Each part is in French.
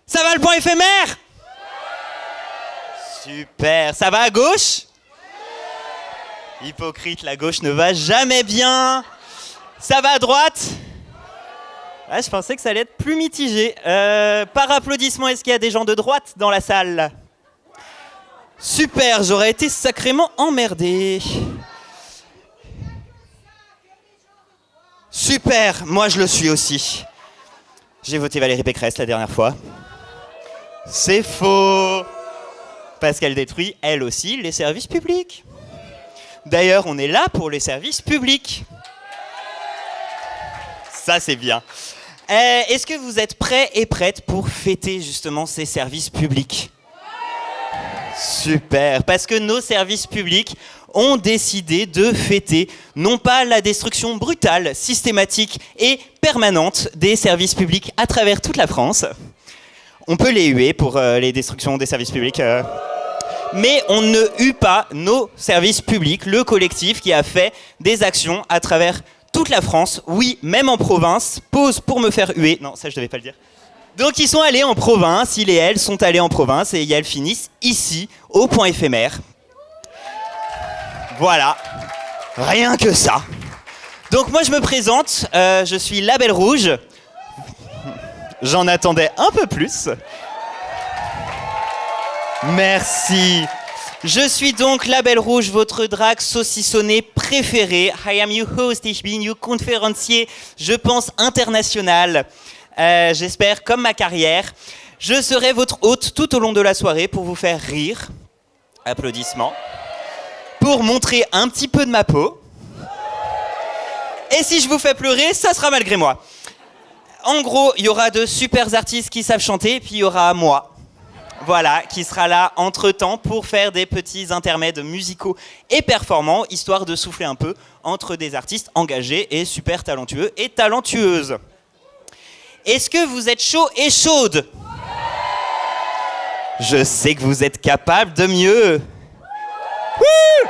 Ça va le point éphémère? Super. Ça va à gauche? Hypocrite, la gauche ne va jamais bien. Ça va à droite? Ah, je pensais que ça allait être plus mitigé. Par applaudissement, est-ce qu'il y a des gens de droite dans la salle? Super, j'aurais été sacrément emmerdé. Super, moi je le suis aussi. J'ai voté Valérie Pécresse la dernière fois. C'est faux. Parce qu'elle détruit, elle aussi, les services publics. D'ailleurs, on est là pour les services publics. Ça, c'est bien. Est-ce que vous êtes prêts et prêtes pour fêter justement ces services publics? Super, parce que nos services publics ont décidé de fêter non pas la destruction brutale, systématique et permanente des services publics à travers toute la France. On peut les huer pour les destructions des services publics. Mais on ne hue pas nos services publics, le collectif qui a fait des actions à travers toute la France, oui, même en province. Pause pour me faire huer. Non, ça je devais pas le dire. Donc ils sont allés en province, il et elle sont allés en province et elles finissent ici, au point éphémère. Voilà, rien que ça. Donc moi je me présente, je suis Label Rouge. J'en attendais un peu plus. Merci. Je suis donc Label Rouge, votre drague saucissonnée préférée. I am your host, ich bin your conférencier, je pense international. J'espère, comme ma carrière, je serai votre hôte tout au long de la soirée pour vous faire rire. Applaudissements. Pour montrer un petit peu de ma peau. Et si je vous fais pleurer, ça sera malgré moi. En gros, il y aura de super artistes qui savent chanter, puis il y aura moi. Voilà, qui sera là entre-temps pour faire des petits intermèdes musicaux et performants, histoire de souffler un peu entre des artistes engagés et super talentueux et talentueuses. Est-ce que vous êtes chaud et chaude? Je sais que vous êtes capable de mieux. Wouh!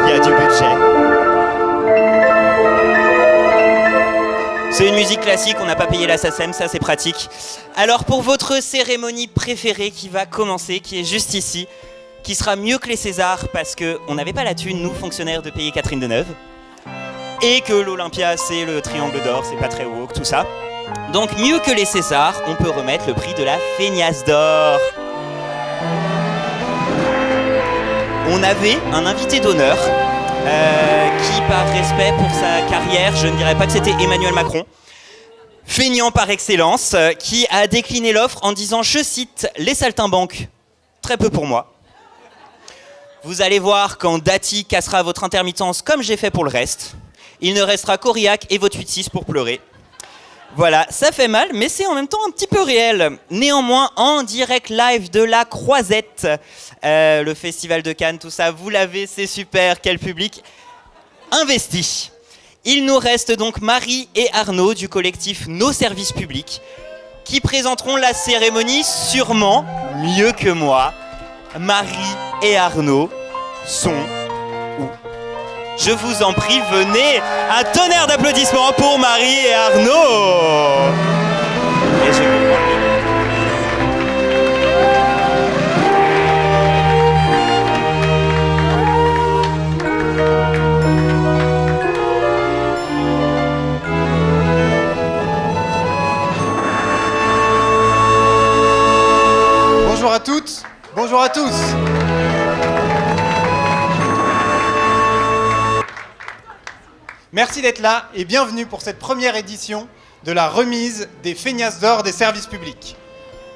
Il y a du budget. C'est une musique classique, on n'a pas payé la SACEM, ça c'est pratique. Alors pour votre cérémonie préférée qui va commencer, qui est juste ici, qui sera mieux que les Césars parce qu'on n'avait pas la thune, nous, fonctionnaires, de payer Catherine Deneuve. Et que l'Olympia, c'est le triangle d'or, c'est pas très woke, tout ça. Donc, mieux que les Césars, on peut remettre le prix de la Feignasse d'or. On avait un invité d'honneur qui, par respect pour sa carrière, je ne dirais pas que c'était Emmanuel Macron, feignant par excellence, qui a décliné l'offre en disant, je cite, « Les saltimbanques, très peu pour moi ». Vous allez voir quand Dati cassera votre intermittence comme j'ai fait pour le reste. Il ne restera qu'Aurillac et votre 8-6 pour pleurer. Voilà, ça fait mal, mais c'est en même temps un petit peu réel. Néanmoins, en direct live de la Croisette, le festival de Cannes, tout ça, vous l'avez, c'est super, quel public investi. Il nous reste donc Marie et Arnaud du collectif Nos Services Publics qui présenteront la cérémonie sûrement mieux que moi. Marie et Arnaud sont où? Je vous en prie, venez. Un tonnerre d'applaudissements pour Marie et Arnaud. Et je comprends. Bonjour à toutes, bonjour à tous. Merci d'être là et bienvenue pour cette première édition de la remise des Feignasses d'or des services publics.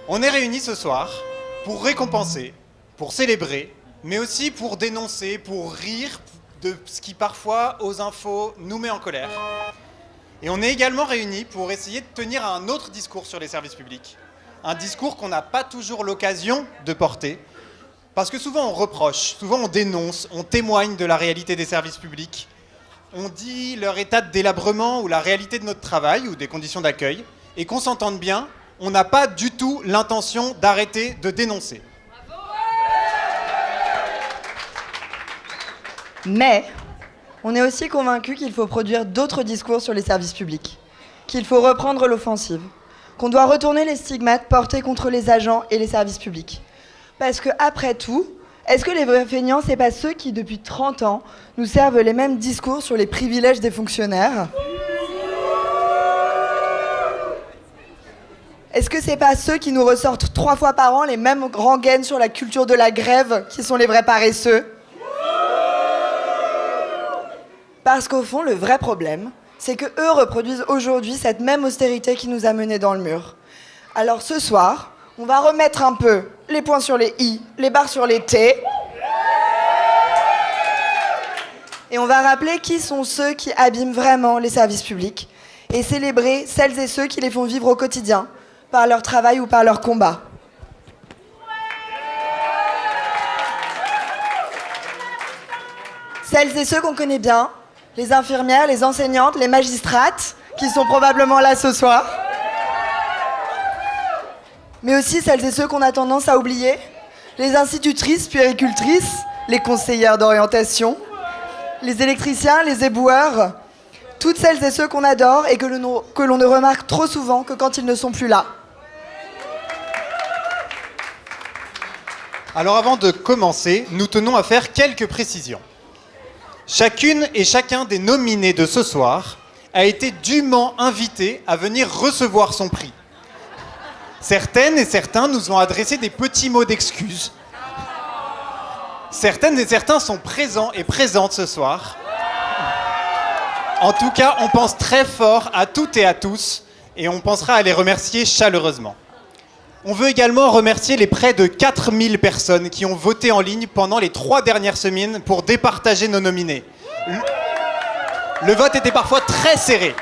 On est réunis ce soir pour récompenser, pour célébrer, mais aussi pour dénoncer, pour rire de ce qui parfois, aux infos, nous met en colère. Et on est également réunis pour essayer de tenir un autre discours sur les services publics. Un discours qu'on n'a pas toujours l'occasion de porter, parce que souvent on reproche, souvent on dénonce, on témoigne de la réalité des services publics. On dit leur état de délabrement ou la réalité de notre travail ou des conditions d'accueil, et qu'on s'entende bien, on n'a pas du tout l'intention d'arrêter de dénoncer. Mais on est aussi convaincu qu'il faut produire d'autres discours sur les services publics, qu'il faut reprendre l'offensive, qu'on doit retourner les stigmates portés contre les agents et les services publics. Parce que, après tout, est-ce que les vrais feignants, c'est pas ceux qui, depuis 30 ans, nous servent les mêmes discours sur les privilèges des fonctionnaires ? Est-ce que c'est pas ceux qui nous ressortent 3 fois par an les mêmes rengaines sur la culture de la grève qui sont les vrais paresseux ? Parce qu'au fond, le vrai problème, c'est qu'eux reproduisent aujourd'hui cette même austérité qui nous a menés dans le mur. Alors ce soir, on va remettre un peu les points sur les i, les barres sur les t. Et on va rappeler qui sont ceux qui abîment vraiment les services publics et célébrer celles et ceux qui les font vivre au quotidien, par leur travail ou par leur combat. Celles et ceux qu'on connaît bien, les infirmières, les enseignantes, les magistrates, qui sont probablement là ce soir. Mais aussi celles et ceux qu'on a tendance à oublier, les institutrices, puéricultrices, les conseillères d'orientation, les électriciens, les éboueurs, toutes celles et ceux qu'on adore et que l'on ne remarque trop souvent que quand ils ne sont plus là. Alors avant de commencer, nous tenons à faire quelques précisions. Chacune et chacun des nominés de ce soir a été dûment invité à venir recevoir son prix. Certaines et certains nous ont adressé des petits mots d'excuses. Certaines et certains sont présents et présentes ce soir. En tout cas, on pense très fort à toutes et à tous et on pensera à les remercier chaleureusement. On veut également remercier les près de 4000 personnes qui ont voté en ligne pendant les 3 dernières semaines pour départager nos nominés. Le vote était parfois très serré.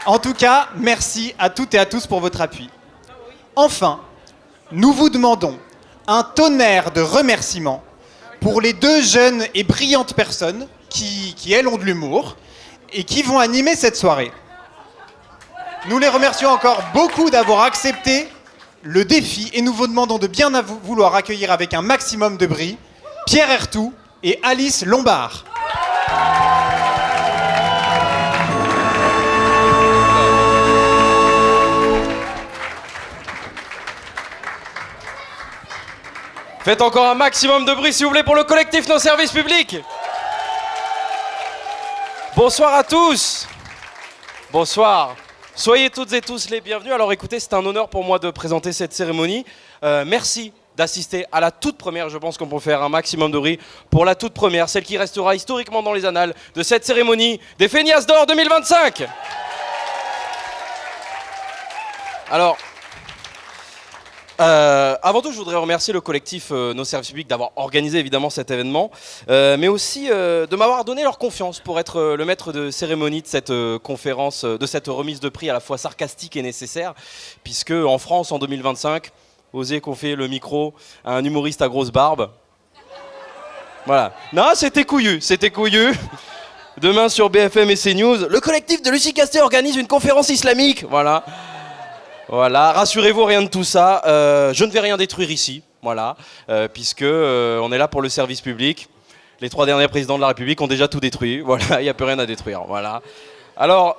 En tout cas, merci à toutes et à tous pour votre appui. Enfin, nous vous demandons un tonnerre de remerciements pour les 2 jeunes et brillantes personnes qui elles, ont de l'humour et qui vont animer cette soirée. Nous les remercions encore beaucoup d'avoir accepté le défi et nous vous demandons de bien vouloir accueillir avec un maximum de brio Pierre Ertout et Alice Lombard. Faites encore un maximum de bruit s'il vous plaît pour le collectif Nos Services Publics. Bonsoir à tous. Bonsoir. Soyez toutes et tous les bienvenus. Alors écoutez, c'est un honneur pour moi de présenter cette cérémonie. Merci d'assister à la toute première. Je pense qu'on peut faire un maximum de bruit pour la toute première, celle qui restera historiquement dans les annales de cette cérémonie des Feignasses d'Or 2025. Alors, avant tout, je voudrais remercier le collectif Nos Services Publics d'avoir organisé évidemment cet événement, mais aussi de m'avoir donné leur confiance pour être le maître de cérémonie de cette conférence, de cette remise de prix à la fois sarcastique et nécessaire, puisque en France en 2025, oser confier le micro à un humoriste à grosse barbe. Voilà. Non, c'était couillu, c'était couillu. Demain sur BFM et CNews, le collectif de Lucie Castet organise une conférence islamique. Voilà. Voilà, rassurez-vous, rien de tout ça. Je ne vais rien détruire ici, voilà, puisque on est là pour le service public. Les 3 derniers présidents de la République ont déjà tout détruit. Voilà, il n'y a plus rien à détruire. Voilà. Alors,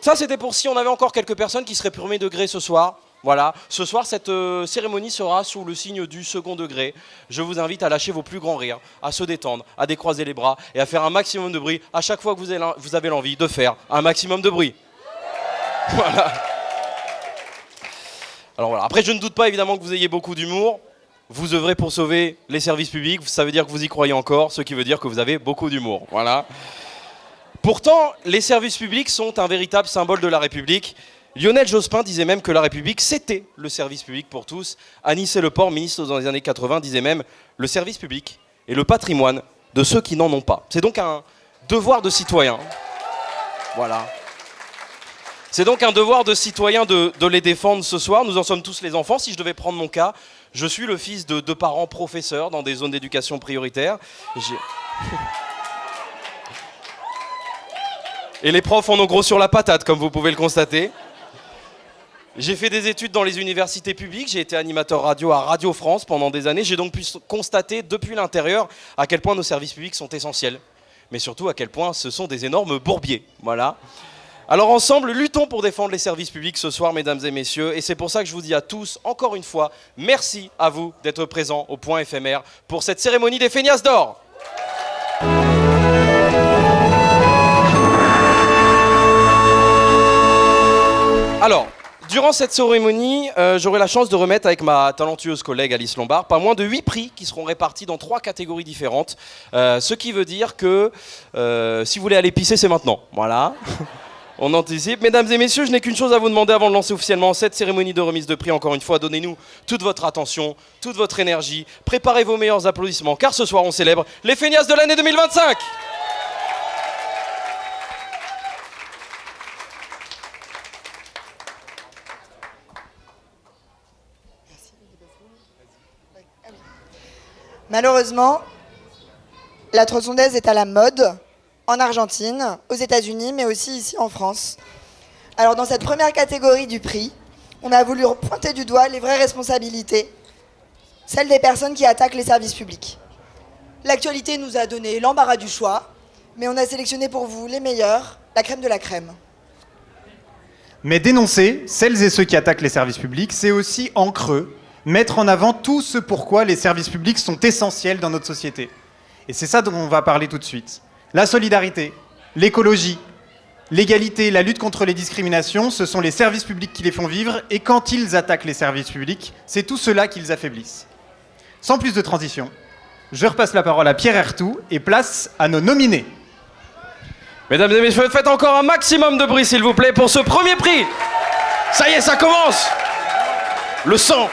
ça c'était pour si on avait encore quelques personnes qui seraient premier degré ce soir. Voilà, ce soir cette cérémonie sera sous le signe du second degré. Je vous invite à lâcher vos plus grands rires, à se détendre, à décroiser les bras et à faire un maximum de bruit à chaque fois que vous avez l'envie de faire un maximum de bruit. Voilà. Alors voilà, après je ne doute pas évidemment que vous ayez beaucoup d'humour. Vous œuvrez pour sauver les services publics, ça veut dire que vous y croyez encore, ce qui veut dire que vous avez beaucoup d'humour. Voilà. Pourtant, les services publics sont un véritable symbole de la République. Lionel Jospin disait même que la République, c'était le service public pour tous. Anicet Le Port, ministre dans les années 80, disait même « Le service public est le patrimoine de ceux qui n'en ont pas ». C'est donc un devoir de citoyen. Voilà. C'est donc un devoir de citoyen de les défendre ce soir. Nous en sommes tous les enfants. Si je devais prendre mon cas, je suis le fils de 2 parents professeurs dans des zones d'éducation prioritaire. Et les profs en ont gros sur la patate, comme vous pouvez le constater. J'ai fait des études dans les universités publiques, j'ai été animateur radio à Radio France pendant des années. J'ai donc pu constater depuis l'intérieur à quel point nos services publics sont essentiels. Mais surtout à quel point ce sont des énormes bourbiers. Voilà. Alors ensemble, luttons pour défendre les services publics ce soir, mesdames et messieurs. Et c'est pour ça que je vous dis à tous, encore une fois, merci à vous d'être présents au Point éphémère pour cette cérémonie des Feignasses d'or. Alors, durant cette cérémonie, j'aurai la chance de remettre avec ma talentueuse collègue Alice Lombard pas moins de 8 prix qui seront répartis dans 3 catégories différentes. Ce qui veut dire que si vous voulez aller pisser, c'est maintenant. Voilà. On anticipe. Mesdames et messieurs, je n'ai qu'une chose à vous demander avant de lancer officiellement cette cérémonie de remise de prix. Encore une fois, donnez-nous toute votre attention, toute votre énergie. Préparez vos meilleurs applaudissements, car ce soir, on célèbre les Feignasses de l'année 2025. Malheureusement, la tronçonneuse est à la mode en Argentine, aux États-Unis, mais aussi ici en France. Alors dans cette première catégorie du prix, on a voulu pointer du doigt les vraies responsabilités, celles des personnes qui attaquent les services publics. L'actualité nous a donné l'embarras du choix, mais on a sélectionné pour vous les meilleurs, la crème de la crème. Mais dénoncer celles et ceux qui attaquent les services publics, c'est aussi en creux mettre en avant tout ce pourquoi les services publics sont essentiels dans notre société. Et c'est ça dont on va parler tout de suite. La solidarité, l'écologie, l'égalité, la lutte contre les discriminations, ce sont les services publics qui les font vivre, et quand ils attaquent les services publics, c'est tout cela qu'ils affaiblissent. Sans plus de transition, je repasse la parole à Pierre Ertou et place à nos nominés. Mesdames et messieurs, faites encore un maximum de bruit s'il vous plaît pour ce premier prix. Ça y est, ça commence. Le sang.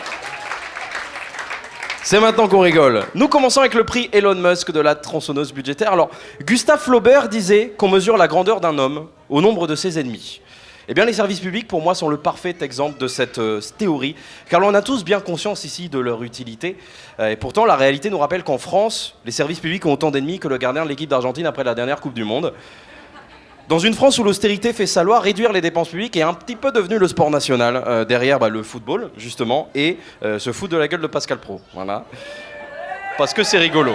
C'est maintenant qu'on rigole. Nous commençons avec le prix Elon Musk de la tronçonneuse budgétaire. Alors, Gustave Flaubert disait qu'on mesure la grandeur d'un homme au nombre de ses ennemis. Eh bien, les services publics, pour moi, sont le parfait exemple de cette théorie, car on a tous bien conscience ici de leur utilité. Et pourtant, la réalité nous rappelle qu'en France, les services publics ont autant d'ennemis que le gardien de l'équipe d'Argentine après la dernière Coupe du Monde. Dans une France où l'austérité fait sa loi, réduire les dépenses publiques est un petit peu devenu le sport national, derrière le football, justement, et se fout de la gueule de Pascal Praud. Voilà. Parce que c'est rigolo.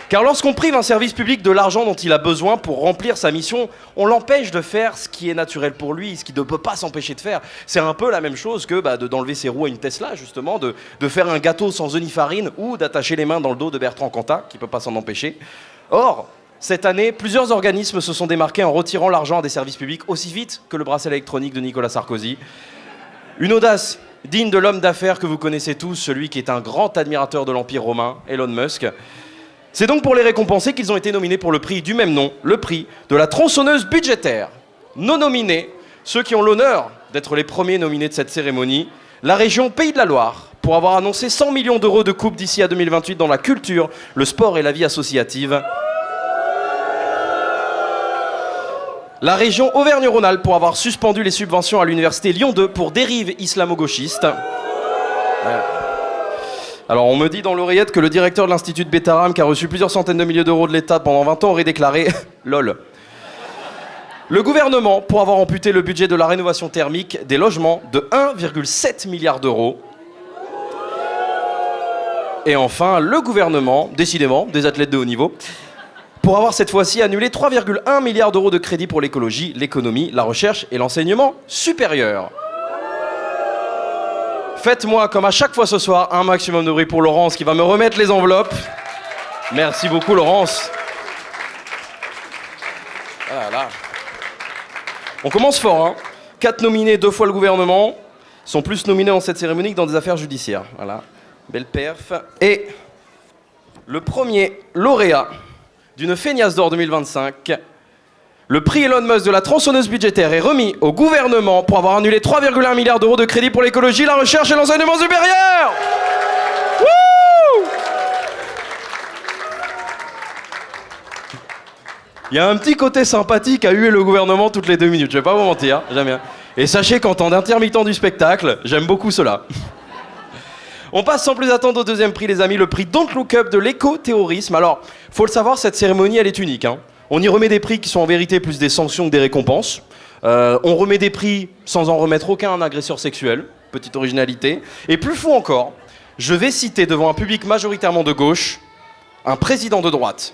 Car lorsqu'on prive un service public de l'argent dont il a besoin pour remplir sa mission, on l'empêche de faire ce qui est naturel pour lui, ce qu'il ne peut pas s'empêcher de faire. C'est un peu la même chose que d'enlever ses roues à une Tesla, justement, de faire un gâteau sans œufs ni farine, ou d'attacher les mains dans le dos de Bertrand Cantat, qui ne peut pas s'en empêcher. Or, cette année, plusieurs organismes se sont démarqués en retirant l'argent à des services publics aussi vite que le bracelet électronique de Nicolas Sarkozy. Une audace digne de l'homme d'affaires que vous connaissez tous, celui qui est un grand admirateur de l'Empire romain, Elon Musk. C'est donc pour les récompenser qu'ils ont été nominés pour le prix du même nom, le prix de la tronçonneuse budgétaire. Nos nominés, ceux qui ont l'honneur d'être les premiers nominés de cette cérémonie, la région Pays de la Loire, pour avoir annoncé 100 millions d'euros de coupe d'ici à 2028 dans la culture, le sport et la vie associative. La région Auvergne-Rhône-Alpes pour avoir suspendu les subventions à l'université Lyon 2 pour dérives islamo-gauchistes. Alors on me dit dans l'oreillette que le directeur de l'Institut de Bétarame, qui a reçu plusieurs centaines de milliers d'euros de l'État pendant 20 ans, aurait déclaré « LOL ». Le gouvernement pour avoir amputé le budget de la rénovation thermique des logements de 1,7 milliard d'euros. Et enfin, le gouvernement, décidément, des athlètes de haut niveau, pour avoir cette fois-ci annulé 3,1 milliards d'euros de crédits pour l'écologie, l'économie, la recherche et l'enseignement supérieur. Faites-moi, comme à chaque fois ce soir, un maximum de bruit pour Laurence qui va me remettre les enveloppes. Merci beaucoup, Laurence. Voilà. On commence fort, hein. 4 nominés, 2 fois le gouvernement. Sont plus nominés dans cette cérémonie que dans des affaires judiciaires. Voilà. Belle perf. Et le premier lauréat d'une Feignasse d'or 2025, le prix Elon Musk de la tronçonneuse budgétaire est remis au gouvernement pour avoir annulé 3,1 milliards d'euros de crédits pour l'écologie, la recherche et l'enseignement supérieur. Wouh! Il y a un petit côté sympathique à huer le gouvernement toutes les 2 minutes, je vais pas vous mentir, j'aime bien. Et sachez qu'en tant d'intermittent du spectacle, j'aime beaucoup cela. On passe sans plus attendre au deuxième prix, les amis, le prix Don't Look Up de l'éco-terrorisme. Alors, faut le savoir, cette cérémonie, elle est unique, hein. On y remet des prix qui sont en vérité plus des sanctions que des récompenses. On remet des prix sans en remettre aucun à un agresseur sexuel. Petite originalité. Et plus fou encore, je vais citer devant un public majoritairement de gauche un président de droite.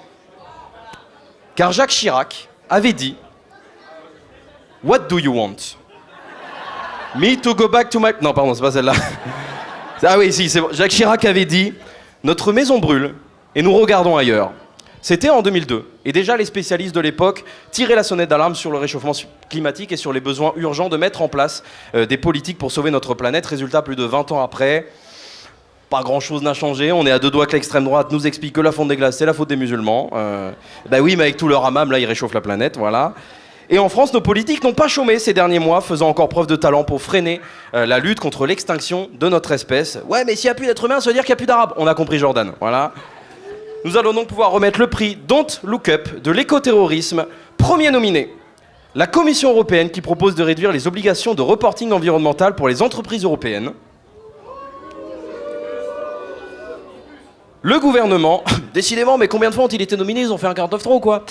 Car Jacques Chirac avait dit « What do you want? Me to go back to my... » Non, pardon, c'est pas celle-là. Ah oui, si, c'est bon. Jacques Chirac avait dit « Notre maison brûle et nous regardons ailleurs. » C'était en 2002. Et déjà, les spécialistes de l'époque tiraient la sonnette d'alarme sur le réchauffement climatique et sur les besoins urgents de mettre en place des politiques pour sauver notre planète. Résultat, plus de 20 ans après, pas grand-chose n'a changé. On est à deux doigts que l'extrême droite nous explique que la fonte des glaces, c'est la faute des musulmans. Ben oui, mais avec tout leur hammam, là, ils réchauffent la planète, voilà. Et en France, nos politiques n'ont pas chômé ces derniers mois, faisant encore preuve de talent pour freiner la lutte contre l'extinction de notre espèce. Ouais, mais s'il n'y a plus d'êtres humains, ça veut dire qu'il n'y a plus d'arabes. On a compris, Jordan, voilà. Nous allons donc pouvoir remettre le prix Don't Look Up de l'écoterrorisme, premier nominé. La Commission européenne qui propose de réduire les obligations de reporting environnemental pour les entreprises européennes. Le gouvernement, décidément, mais combien de fois ont-ils été nominés? Ils ont fait un 49.3 ou quoi?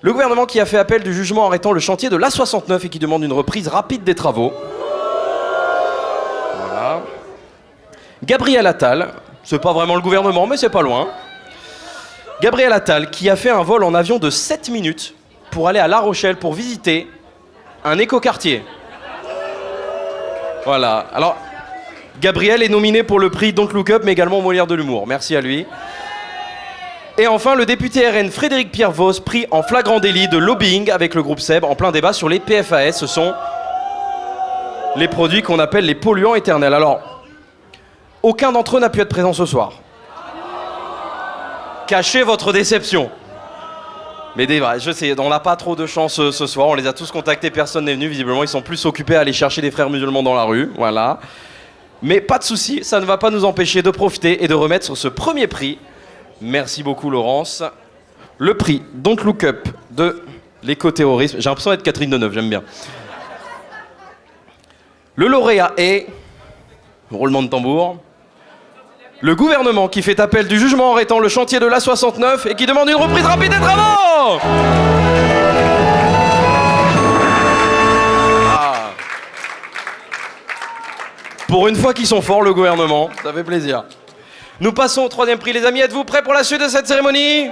Le gouvernement qui a fait appel du jugement arrêtant le chantier de l'A69 et qui demande une reprise rapide des travaux. Voilà. Gabriel Attal, c'est pas vraiment le gouvernement, mais c'est pas loin. Gabriel Attal, qui a fait un vol en avion de 7 minutes pour aller à La Rochelle pour visiter un écoquartier. Voilà. Alors, Gabriel est nominé pour le prix Don't Look Up, mais également au Molière de l'humour. Merci à lui. Et enfin, le député RN Frédéric Pierre Vos, pris en flagrant délit de lobbying avec le groupe SEB en plein débat sur les PFAS. Ce sont les produits qu'on appelle les polluants éternels. Alors, aucun d'entre eux n'a pu être présent ce soir. Cachez votre déception. Mais je sais, on n'a pas trop de chance ce soir. On les a tous contactés, personne n'est venu. Visiblement, ils sont plus occupés à aller chercher des frères musulmans dans la rue. Voilà. Mais pas de souci, ça ne va pas nous empêcher de profiter et de remettre sur ce premier prix. Merci beaucoup, Laurence. Le prix Don't Look Up de l'écoterrorisme. J'ai l'impression d'être Catherine Deneuve, j'aime bien. Le lauréat est... Roulement de tambour. Le gouvernement qui fait appel du jugement arrêtant le chantier de l'A69 et qui demande une reprise rapide des travaux. Ah. Pour une fois qu'ils sont forts, le gouvernement, ça fait plaisir. Nous passons au troisième prix, les amis. Êtes-vous prêts pour la suite de cette cérémonie?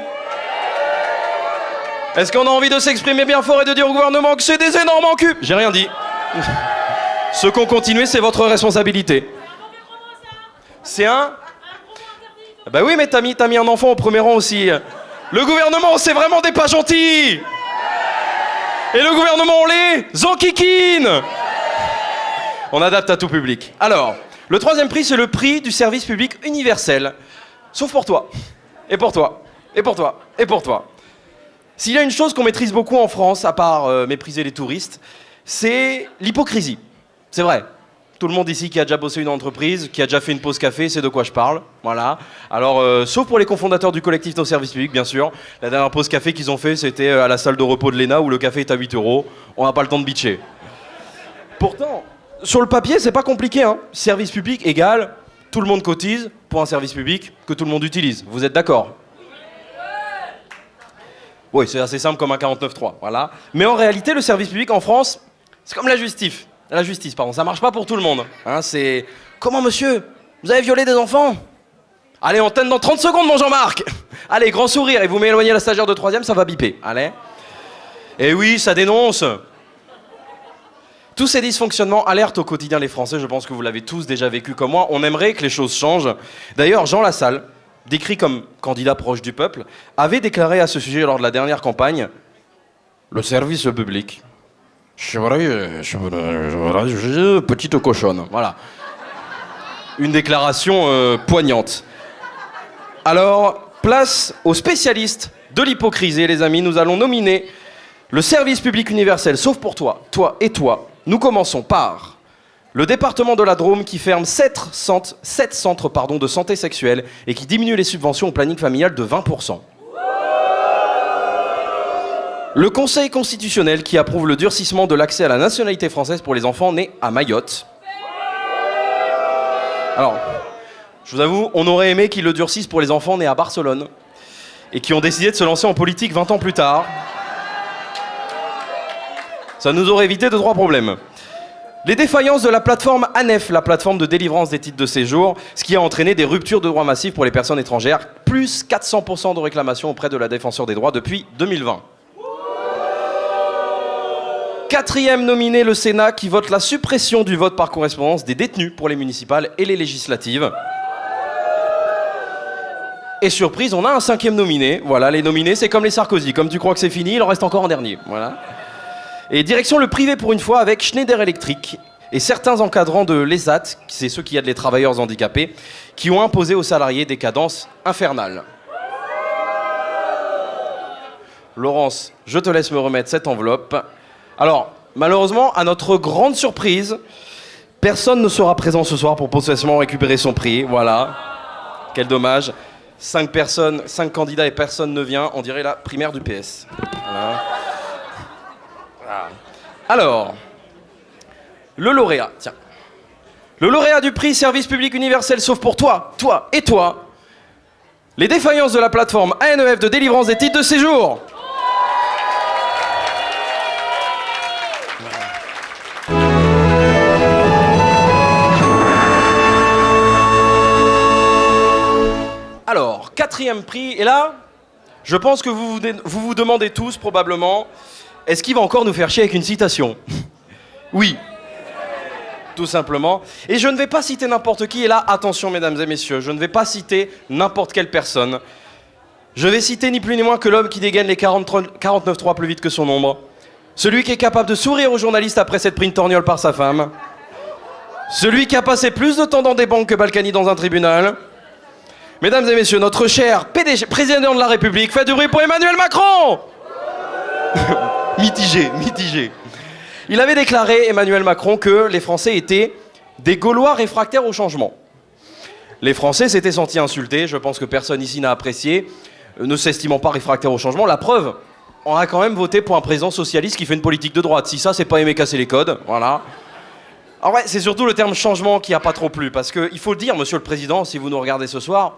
Est-ce qu'on a envie de s'exprimer bien fort et de dire au gouvernement que c'est des énormes enculés? J'ai rien dit. Ceux qui ont continué, c'est votre responsabilité. C'est un... Bah oui, mais t'as mis un enfant au premier rang aussi. Le gouvernement, c'est vraiment des pas gentils. Et le gouvernement, on les enquiquine. On adapte à tout public. Alors, le troisième prix, c'est le prix du service public universel. Sauf pour toi. Et pour toi. Et pour toi. Et pour toi. S'il y a une chose qu'on maîtrise beaucoup en France, à part mépriser les touristes, c'est l'hypocrisie. C'est vrai. Tout le monde ici qui a déjà bossé une entreprise, qui a déjà fait une pause café, c'est de quoi je parle. Voilà. Alors, sauf pour les cofondateurs du collectif Nos Services Publics, bien sûr. La dernière pause café qu'ils ont fait, c'était à la salle de repos de l'ENA où le café est à 8 €. On n'a pas le temps de bitcher. Pourtant, sur le papier, c'est pas compliqué, hein. Service public égale tout le monde cotise pour un service public que tout le monde utilise. Vous êtes d'accord? Oui, c'est assez simple comme un 49.3, voilà. Mais en réalité, le service public en France, c'est comme la justice. La justice, pardon, ça marche pas pour tout le monde. Hein, c'est... Comment, monsieur? Vous avez violé des enfants? Allez, antenne dans 30 secondes, mon Jean-Marc. Allez, grand sourire, et vous m'éloignez la stagiaire de 3e, ça va biper. Allez. Et oui, ça dénonce. Tous ces dysfonctionnements alertent au quotidien les Français, je pense que vous l'avez tous déjà vécu comme moi. On aimerait que les choses changent. D'ailleurs, Jean Lassalle, décrit comme candidat proche du peuple, avait déclaré à ce sujet lors de la dernière campagne « Le service public, je petite cochonne. » Voilà. Une déclaration poignante. Alors, place aux spécialistes de l'hypocrisie, les amis. Nous allons nominer le service public universel, sauf pour toi, toi et toi. Nous commençons par le département de la Drôme qui ferme 7 centres de santé sexuelle et qui diminue les subventions au planning familial de 20%. Le Conseil constitutionnel qui approuve le durcissement de l'accès à la nationalité française pour les enfants nés à Mayotte. Alors, je vous avoue, on aurait aimé qu'ils le durcissent pour les enfants nés à Barcelone et qui ont décidé de se lancer en politique 20 ans plus tard. Ça nous aurait évité 2-3 problèmes. Les défaillances de la plateforme ANEF, la plateforme de délivrance des titres de séjour, ce qui a entraîné des ruptures de droits massifs pour les personnes étrangères, plus 400% de réclamations auprès de la défenseur des droits depuis 2020. Quatrième nominé, le Sénat qui vote la suppression du vote par correspondance des détenus pour les municipales et les législatives. Et surprise, on a un 5e nominé. Voilà, les nominés, c'est comme les Sarkozy. Comme tu crois que c'est fini, il en reste encore un dernier. Voilà. Et direction le privé pour une fois avec Schneider Electric et certains encadrants de l'ESAT, c'est ceux qui aident les travailleurs handicapés, qui ont imposé aux salariés des cadences infernales. Laurence, je te laisse me remettre cette enveloppe. Alors, malheureusement, à notre grande surprise, personne ne sera présent ce soir pour potentiellement récupérer son prix. Voilà. Quel dommage. 5 personnes, 5 candidats et personne ne vient. On dirait la primaire du PS. Voilà. Alors, le lauréat, tiens. Le lauréat du prix Service Public Universel, sauf pour toi, toi et toi. Les défaillances de la plateforme ANEF de délivrance des titres de séjour. Alors, 4e prix, et là, je pense que vous vous demandez tous probablement, est-ce qu'il va encore nous faire chier avec une citation? Oui, tout simplement. Et je ne vais pas citer n'importe qui, et là, attention mesdames et messieurs, je ne vais pas citer n'importe quelle personne. Je vais citer ni plus ni moins que l'homme qui dégaine les 49.3 plus vite que son ombre. Celui qui est capable de sourire aux journalistes après s'être pris une torgnole par sa femme. Celui qui a passé plus de temps dans des banques que Balkany dans un tribunal. Mesdames et messieurs, notre cher président de la République, faites du bruit pour Emmanuel Macron. Mitigé, mitigé. Il avait déclaré, Emmanuel Macron, que les Français étaient des Gaulois réfractaires au changement. Les Français s'étaient sentis insultés, je pense que personne ici n'a apprécié, ne s'estimant pas réfractaires au changement. La preuve, on a quand même voté pour un président socialiste qui fait une politique de droite. Si ça, c'est pas aimer casser les codes, voilà. Alors ouais, c'est surtout le terme changement qui a pas trop plu, parce qu'il faut le dire, monsieur le président, si vous nous regardez ce soir,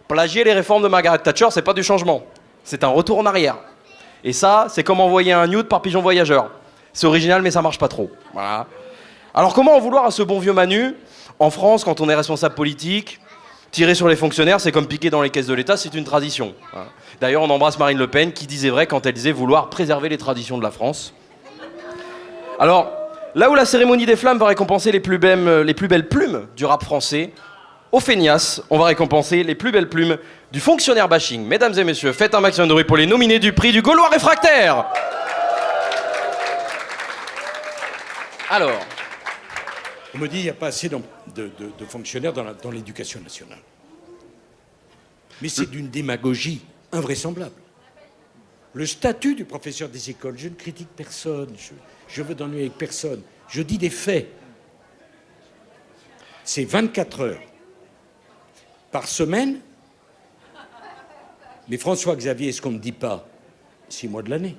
plagier les réformes de Margaret Thatcher, c'est pas du changement, c'est un retour en arrière. Et ça, c'est comme envoyer un nude par pigeon voyageur. C'est original, mais ça marche pas trop. Voilà. Alors comment en vouloir à ce bon vieux Manu? En France, quand on est responsable politique, tirer sur les fonctionnaires, c'est comme piquer dans les caisses de l'État, c'est une tradition. Voilà. D'ailleurs, on embrasse Marine Le Pen, qui disait vrai quand elle disait vouloir préserver les traditions de la France. Alors, là où la cérémonie des flammes va récompenser les plus belles plumes du rap français, au Feignas, on va récompenser les plus belles plumes du fonctionnaire bashing. Mesdames et messieurs, faites un maximum de bruit pour les nominés du prix du Gaulois réfractaire. Alors, on me dit qu'il n'y a pas assez de fonctionnaires dans l'éducation nationale. Mais c'est d'une démagogie invraisemblable. Le statut du professeur des écoles, je ne critique personne, je veux d'ennuyer avec personne, je dis des faits. C'est 24 heures par semaine, mais François-Xavier, ce qu'on ne dit pas, 6 mois de l'année.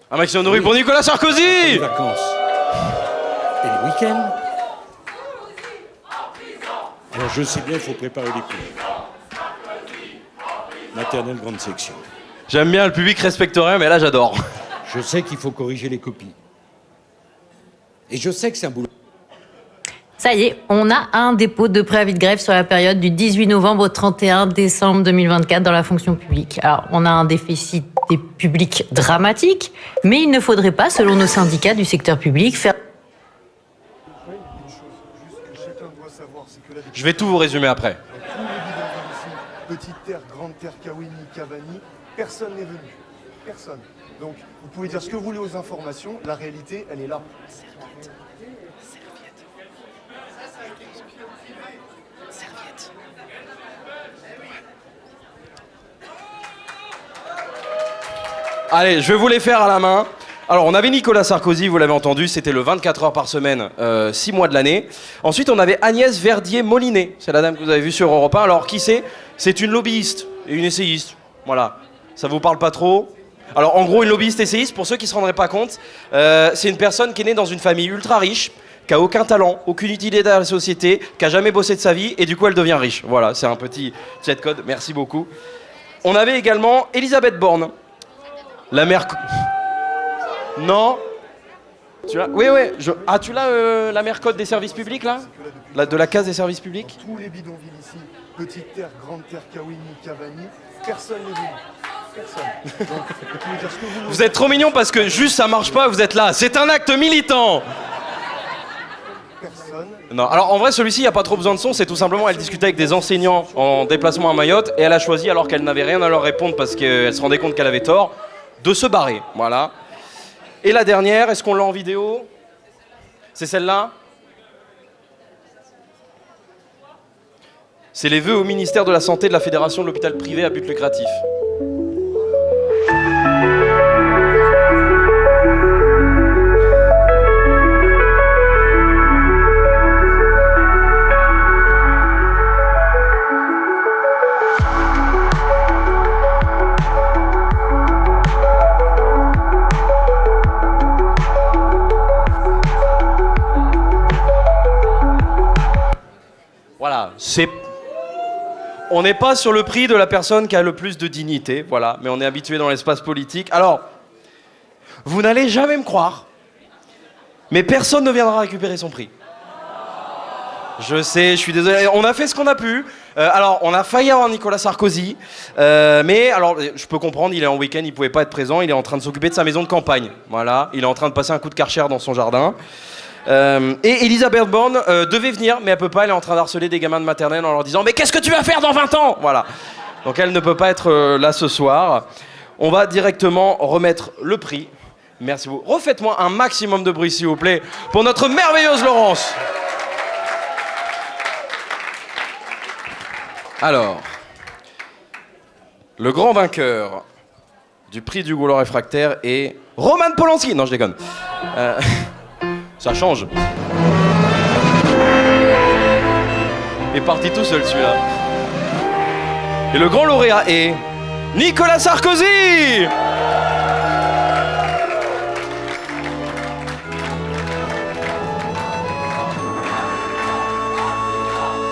un maximum de bruit pour Nicolas Sarkozy. Les vacances et les week-ends. Alors je sais bien, il faut préparer les cours. Maternelle, grande section. J'aime bien, le public respecte rien, mais là j'adore. Je sais qu'il faut corriger les copies. Et je sais que c'est un boulot. Ça y est, on a un dépôt de préavis de grève sur la période du 18 novembre au 31 décembre 2024 dans la fonction publique. Alors, on a un déficit des publics dramatique, mais il ne faudrait pas, selon nos syndicats du secteur public, faire... Je vais tout vous résumer après. Petite Terre, Grande Terre, Kawini, Cavani, personne n'est venu. Personne. Donc, vous pouvez dire ce que vous voulez aux informations, la réalité, elle est là. Allez, je vais vous les faire à la main. Alors, on avait Nicolas Sarkozy, vous l'avez entendu, c'était le 24 heures par semaine, 6 mois de l'année. Ensuite, on avait Agnès Verdier-Molinet, c'est la dame que vous avez vue sur Europe 1. Alors, qui c'est? C'est une lobbyiste et une essayiste. Voilà, ça vous parle pas trop? Alors, en gros, une lobbyiste essayiste, pour ceux qui se rendraient pas compte, c'est une personne qui est née dans une famille ultra riche, qui a aucun talent, aucune utilité dans la société, qui a jamais bossé de sa vie, et du coup, elle devient riche. Voilà, c'est un petit chat code, merci beaucoup. On avait également Elisabeth Borne. La mère... Non. Tu l'as? Oui, oui. Ah, tu l'as, la mère code des services publics, là, de la case des services publics? Tous les bidonvilles ici, petite terre, grande terre, Kawini, Cavani, personne n'est venu. Personne. Donc, vous pouvez dire ce que vous voulez. Vous êtes trop mignons parce que juste ça marche pas, vous êtes là. C'est un acte militant. Personne. Non, alors en vrai, celui-ci, il n'y a pas trop besoin de son, c'est tout simplement, elle discutait avec des enseignants en déplacement à Mayotte et elle a choisi, alors qu'elle n'avait rien à leur répondre parce qu'elle se rendait compte qu'elle avait tort, de se barrer. Voilà. Et la dernière, est-ce qu'on l'a en vidéo? C'est celle-là? C'est les vœux au ministère de la Santé de la Fédération de l'hôpital privé à but lucratif. Voilà, on n'est pas sur le prix de la personne qui a le plus de dignité, voilà, mais on est habitué dans l'espace politique. Alors, vous n'allez jamais me croire, mais personne ne viendra récupérer son prix. Je sais, je suis désolé, on a fait ce qu'on a pu. Alors, on a failli avoir Nicolas Sarkozy, mais alors, je peux comprendre, il est en week-end, il pouvait pas être présent, il est en train de s'occuper de sa maison de campagne. Voilà, il est en train de passer un coup de Karcher dans son jardin. Et Elisabeth Borne devait venir, mais elle peut pas, elle est en train d'harceler des gamins de maternelle en leur disant « Mais qu'est-ce que tu vas faire dans 20 ans ?» Voilà. Donc elle ne peut pas être là ce soir. On va directement remettre le prix. Merci beaucoup. Refaites-moi un maximum de bruit, s'il vous plaît, pour notre merveilleuse Laurence. Alors, le grand vainqueur du prix du Gaulois réfractaire est Roman Polanski. Non, je déconne. Ça change. Il est parti tout seul, celui-là. Et le grand lauréat est Nicolas Sarkozy.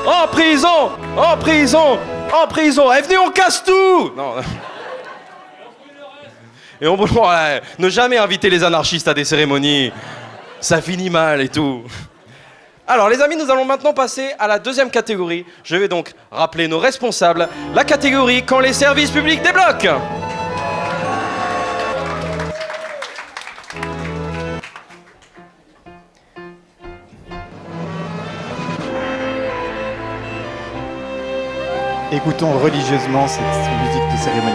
En prison, en prison, en prison. Eh, venez, on casse tout. Non. Et on ouais, ne jamais inviter les anarchistes à des cérémonies. Ça finit mal et tout. Alors les amis, nous allons maintenant passer à la deuxième catégorie. Je vais donc rappeler nos responsables. La catégorie quand les services publics débloquent. Écoutons religieusement cette musique de cérémonie.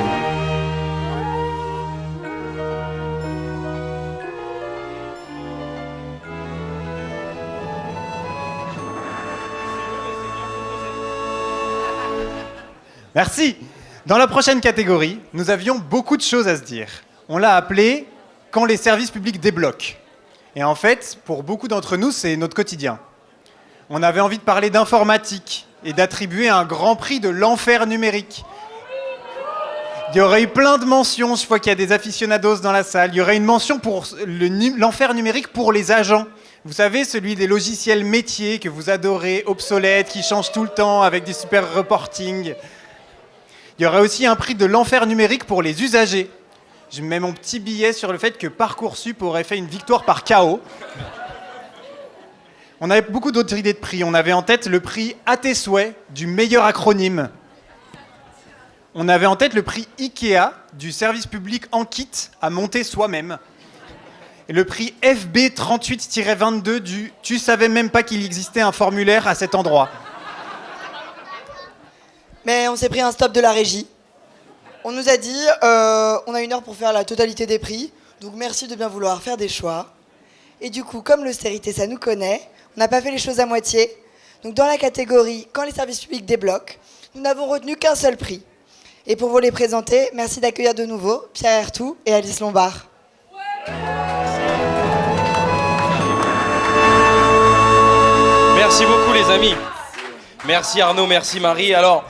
Merci. Dans la prochaine catégorie, nous avions beaucoup de choses à se dire. On l'a appelé « Quand les services publics débloquent ». Et en fait, pour beaucoup d'entre nous, c'est notre quotidien. On avait envie de parler d'informatique et d'attribuer un grand prix de l'enfer numérique. Il y aurait eu plein de mentions, je vois qu'il y a des aficionados dans la salle. Il y aurait une mention pour l'enfer numérique pour les agents. Vous savez, celui des logiciels métiers que vous adorez, obsolètes, qui changent tout le temps avec des super reporting. Il y aurait aussi un prix de l'enfer numérique pour les usagers. Je mets mon petit billet sur le fait que Parcoursup aurait fait une victoire par chaos. On avait beaucoup d'autres idées de prix. On avait en tête le prix à tes souhaits du meilleur acronyme. On avait en tête le prix IKEA du service public en kit à monter soi-même. Et le prix FB 38-22 du « Tu savais même pas qu'il existait un formulaire à cet endroit ». Mais on s'est pris un stop de la régie. On nous a dit, on a 1 heure pour faire la totalité des prix, donc merci de bien vouloir faire des choix. Et du coup, comme l'austérité, ça nous connaît, on n'a pas fait les choses à moitié. Donc dans la catégorie « Quand les services publics débloquent », nous n'avons retenu qu'un seul prix. Et pour vous les présenter, merci d'accueillir de nouveau Pierre Ertout et Alice Lombard. Merci beaucoup les amis. Merci Arnaud, merci Marie. Alors,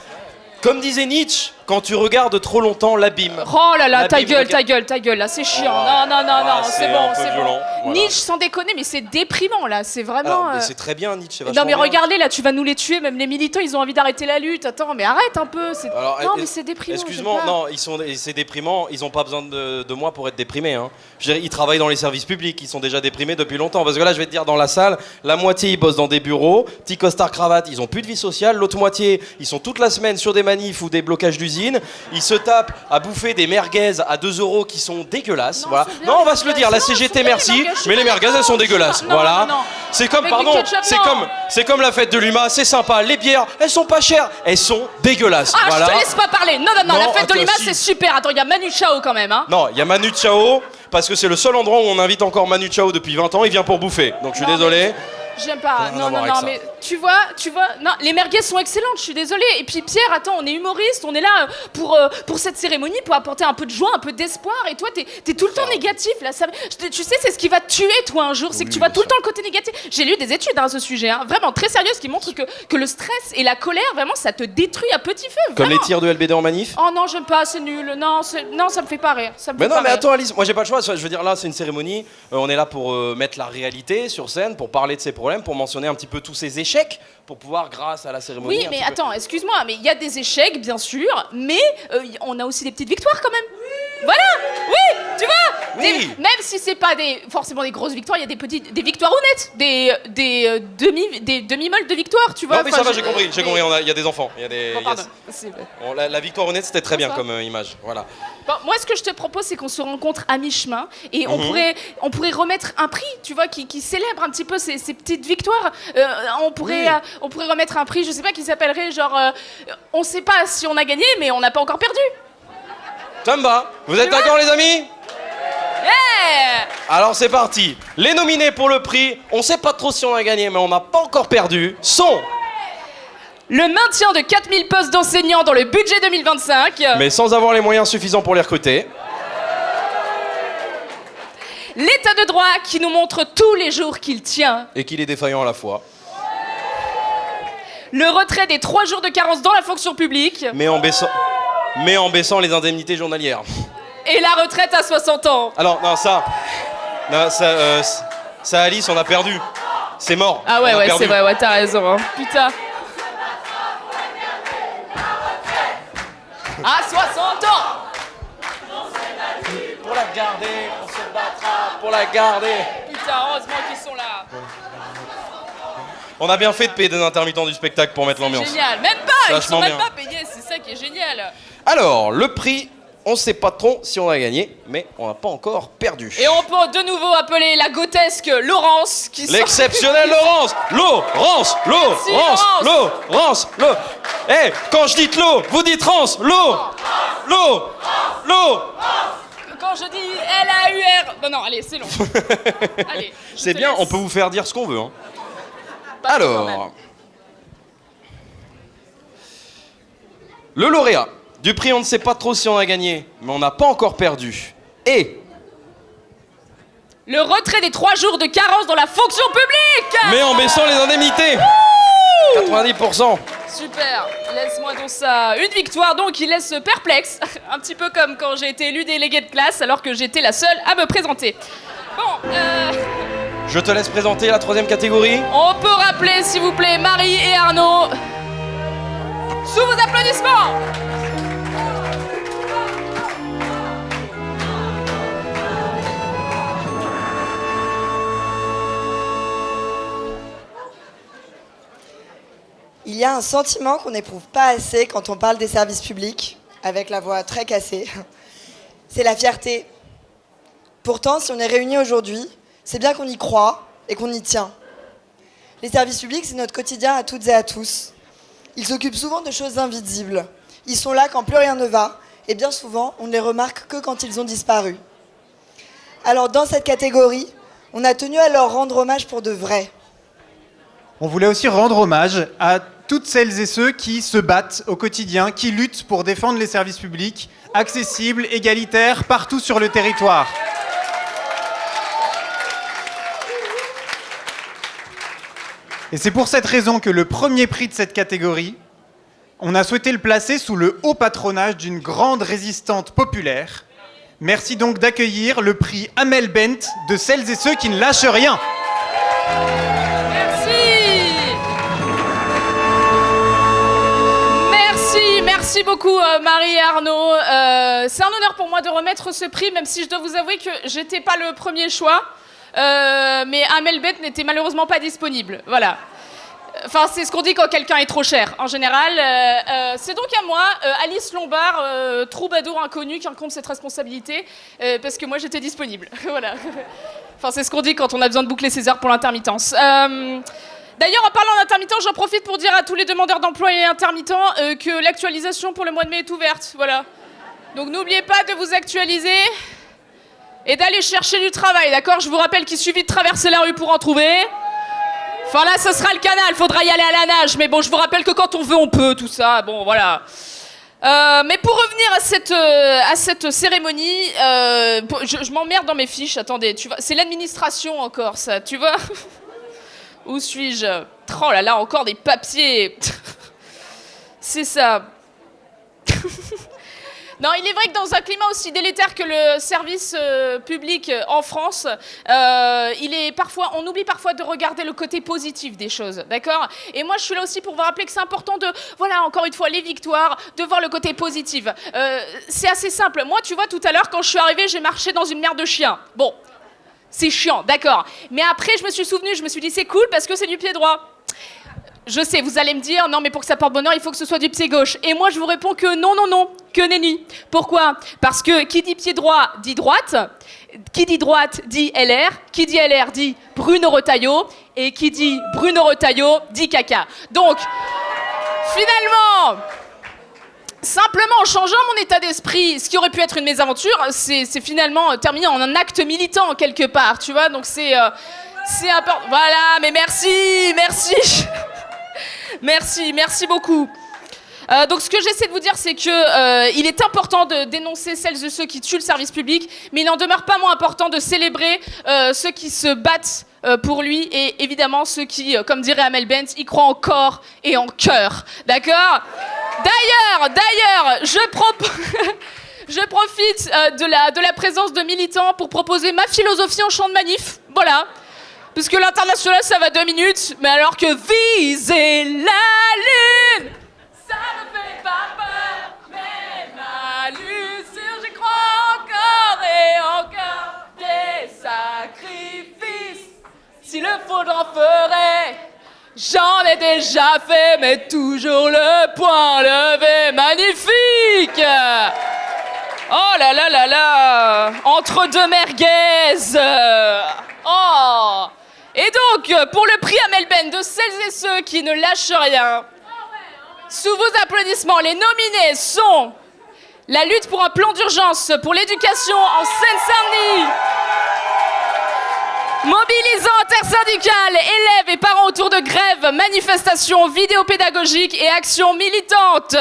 comme disait Nietzsche, quand tu regardes trop longtemps l'abîme. Oh là là, ta L'abîme, gueule, regarde. ta gueule, là, c'est chiant. Oh. Non, Ah, c'est un bon, peu c'est bon. violent, voilà. Nietzsche, sans déconner, mais c'est déprimant, là, c'est vraiment... Alors, mais c'est très bien, Nietzsche, c'est vachement Non mais bien. regardez, là, tu vas nous les tuer, même les militants, ils ont envie d'arrêter la lutte. Attends, mais arrête un peu. Alors, Non, mais c'est déprimant. Excuse-moi, j'aime pas. non, c'est déprimant, ils ont pas besoin de moi pour être déprimés. Hein. Je veux dire, ils travaillent dans les services publics, ils sont déjà déprimés depuis longtemps. Parce que là, je vais te dire, dans la salle, la moitié ils bossent dans des bureaux, petit costard cravate, ils ont plus de vie sociale. L'autre moitié, ils sont toute la semaine sur des manifs ou des blocages d'usines. Ils se tapent à bouffer des merguez à 2 € qui sont dégueulasses. Non, Voilà. c'est bien, Non, on va les se le dire, la merguez. Non, CGT c'est bien, merci, les merguez, je suis mais les pas merguez elles d'accord. sont dégueulasses. Non, voilà. non. C'est comme, Avec du pardon, ketchup, non. c'est comme la fête de l'UMA, c'est sympa. Les bières, elles sont pas chères, elles sont dégueulasses. Ah, voilà. je te laisse pas parler. Non, Non, la fête de attends, l'IMA, si. c'est super. Attends, il y a Manu Chao quand même, hein. Non, il y a Manu Chao, parce que c'est le seul endroit où on invite encore Manu Chao depuis 20 ans, il vient pour bouffer. Donc je suis Non, désolé. J'aime pas. rien à voir avec ça. mais tu vois, non, les merguez sont excellentes, je suis désolée. Et puis Pierre, attends, on est humoriste, on est là pour cette cérémonie, pour apporter un peu de joie, un peu d'espoir. Et toi, t'es tout le temps négatif, là. Tu sais, c'est ce qui va te tuer, toi, un jour. C'est que tu vois tout le temps le côté négatif. J'ai lu des études à ce sujet, hein, vraiment très sérieuses, qui montrent que le stress et la colère, vraiment, ça te détruit à petit feu. Comme vraiment. les tirs de LBD en manif. Oh non, j'aime pas, c'est nul. Non, ça me fait pas rire. Ça me Mais fait non, pas mais rire. attends Alice, moi j'ai pas le choix, je veux dire là c'est une cérémonie, on est là pour mettre la réalité sur scène, pour parler de ses problèmes, pour mentionner un petit peu tous ses échecs, pour pouvoir grâce à la cérémonie... Oui, un mais petit peu- attends, excuse-moi, mais il y a des échecs, bien sûr, mais on a aussi des petites victoires quand même. Voilà, oui, tu vois. Oui. Même si c'est pas forcément des grosses victoires, il y a des victoires honnêtes, des demi-molles de victoires, tu vois. Non mais ça Enfin, va, j'ai compris, il y a des enfants, il y a des... Bon, il y a- pardon. C'est- Bon, la victoire honnête c'était très bien Bonsoir. comme image, voilà. Bon, moi, ce que je te propose, c'est qu'on se rencontre à mi-chemin et Mhm. on pourrait remettre un prix, tu vois, qui célèbre un petit peu ces petites victoires. On pourrait remettre un prix, je sais pas, qui s'appellerait genre, on sait pas si on a gagné, mais on n'a pas encore perdu. Ça me va, vous êtes d'accord les amis? Yeah! Alors c'est parti, les nominés pour le prix, on sait pas trop si on a gagné mais on n'a pas encore perdu, sont... Le maintien de 4000 postes d'enseignants dans le budget 2025. Mais sans avoir les moyens suffisants pour les recruter. L'état de droit qui nous montre tous les jours qu'il tient. Et qu'il est défaillant à la fois. Le retrait des 3 jours de carence dans la fonction publique. Mais en baissant les indemnités journalières. Et la retraite à 60 ans. Alors, non, ça, Alice, on a perdu. C'est mort. Ah On ouais, a perdu. c'est vrai, ouais, t'as raison. Hein. Putain. À 60 ans. Pour la garder, on se battra pour la garder. Putain, heureusement qu'ils sont là. On a bien fait de payer des intermittents du spectacle pour mettre l'ambiance. Génial. Même pas, C'est ils sont vachement même bien. pas payés, c'est ça qui est génial. Alors, le prix, on sait pas trop si on a gagné, mais on n'a pas encore perdu. Et on peut de nouveau appeler la grotesque Laurence qui sort- L'exceptionnelle Laurence. Laurence. Eh, quand je dis Lo, vous dites Rance. Lo. Quand je dis L-A-U-R... Bon non, allez, c'est long. Allez, je C'est te bien, laisse. on peut vous faire dire ce qu'on veut. Hein. Pas trop quand même. Alors, le lauréat du prix, on ne sait pas trop si on a gagné, mais on n'a pas encore perdu. Et, Le retrait des 3 jours de carence dans la fonction publique. mais en baissant les indemnités, 90%. Super, laisse-moi donc ça. Une victoire donc qui laisse perplexe. Un petit peu comme quand j'ai été élue déléguée de classe alors que j'étais la seule à me présenter. Bon, Je te laisse présenter la 3e catégorie. on peut rappeler s'il vous plaît Marie et Arnaud. Sous vos applaudissements. Il y a un sentiment qu'on n'éprouve pas assez quand on parle des services publics, avec la voix très cassée. C'est la fierté. Pourtant, si on est réunis aujourd'hui, c'est bien qu'on y croit et qu'on y tient. Les services publics, c'est notre quotidien à toutes et à tous. Ils s'occupent souvent de choses invisibles. Ils sont là quand plus rien ne va, et bien souvent, on ne les remarque que quand ils ont disparu. Alors, dans cette catégorie, on a tenu à leur rendre hommage pour de vrai. On voulait aussi rendre hommage à toutes celles et ceux qui se battent au quotidien, qui luttent pour défendre les services publics, accessibles, égalitaires, partout sur le territoire. Et c'est pour cette raison que le premier prix de cette catégorie on a souhaité le placer sous le haut patronage d'une grande résistante populaire. Merci donc d'accueillir le prix Amel Bent de celles et ceux qui ne lâchent rien. Merci beaucoup Marie et Arnaud. C'est un honneur pour moi de remettre ce prix, même si je dois vous avouer que j'étais pas le premier choix. Mais Amel Bent n'était malheureusement pas disponible. Voilà. Enfin, c'est ce qu'on dit quand quelqu'un est trop cher, en général. C'est donc à moi, Alice Lombard, troubadour inconnu qui incombe cette responsabilité, parce que moi j'étais disponible. Voilà. Enfin, c'est ce qu'on dit quand on a besoin de boucler ses heures pour l'intermittence. D'ailleurs, en parlant d'intermittents, j'en profite pour dire à tous les demandeurs d'emploi et intermittents que l'actualisation pour le mois de mai est ouverte. Voilà. Donc n'oubliez pas de vous actualiser et d'aller chercher du travail, d'accord? Je vous rappelle qu'il suffit de traverser la rue pour en trouver. Enfin là, ce sera le canal, faudra y aller à la nage. Mais bon, je vous rappelle que quand on veut, on peut, tout ça. Bon, voilà. Mais pour revenir à cette cérémonie, je m'emmerde dans mes fiches. Attendez, tu vois, c'est l'administration encore, ça, tu vois? Où suis-je? Oh là là, encore des papiers. C'est ça. Non, il est vrai que dans un climat aussi délétère que le service public en France, on oublie parfois de regarder le côté positif des choses, d'accord? Et moi, je suis là aussi pour vous rappeler que c'est important de, voilà, encore une fois, les victoires, de voir le côté positif. C'est assez simple. Moi, tu vois, tout à l'heure, quand je suis arrivée, j'ai marché dans une merde de chien. Bon, c'est chiant, d'accord. Mais après, je me suis dit, c'est cool parce que c'est du pied droit. Je sais, vous allez me dire, non, mais pour que ça porte bonheur, il faut que ce soit du pied gauche. Et moi, je vous réponds que non, que nenni. Pourquoi? Parce que qui dit pied droit dit droite, qui dit droite dit LR, qui dit LR dit Bruno Retailleau, et qui dit Bruno Retailleau dit caca. Donc, finalement, simplement en changeant mon état d'esprit, ce qui aurait pu être une mésaventure, c'est finalement terminé en un acte militant quelque part, tu vois. Donc c'est important. Voilà, mais merci. Merci beaucoup. Donc ce que j'essaie de vous dire, c'est que il est important de dénoncer celles et ceux qui tuent le service public, mais il n'en demeure pas moins important de célébrer ceux qui se battent pour lui et évidemment ceux qui, comme dirait Amel Bent, y croient en corps et en cœur. D'accord? D'ailleurs, je profite de la présence de militants pour proposer ma philosophie en champ de manif. Voilà. Parce que l'international, ça va 2 minutes, mais alors que viser la lune, ça ne fait pas peur, mais ma lucidité, j'y crois encore et encore, des sacrifices. S'il le faut, j'en ferai. J'en ai déjà fait, mais toujours le poing levé, magnifique. Oh là là là là, entre deux merguez. Oh. Et donc, pour le prix Amel Bent de celles et ceux qui ne lâchent rien, sous vos applaudissements, les nominés sont la lutte pour un plan d'urgence pour l'éducation en Seine-Saint-Denis, mobilisant intersyndicales, élèves et parents autour de grèves, manifestations, vidéos pédagogiques et actions militantes.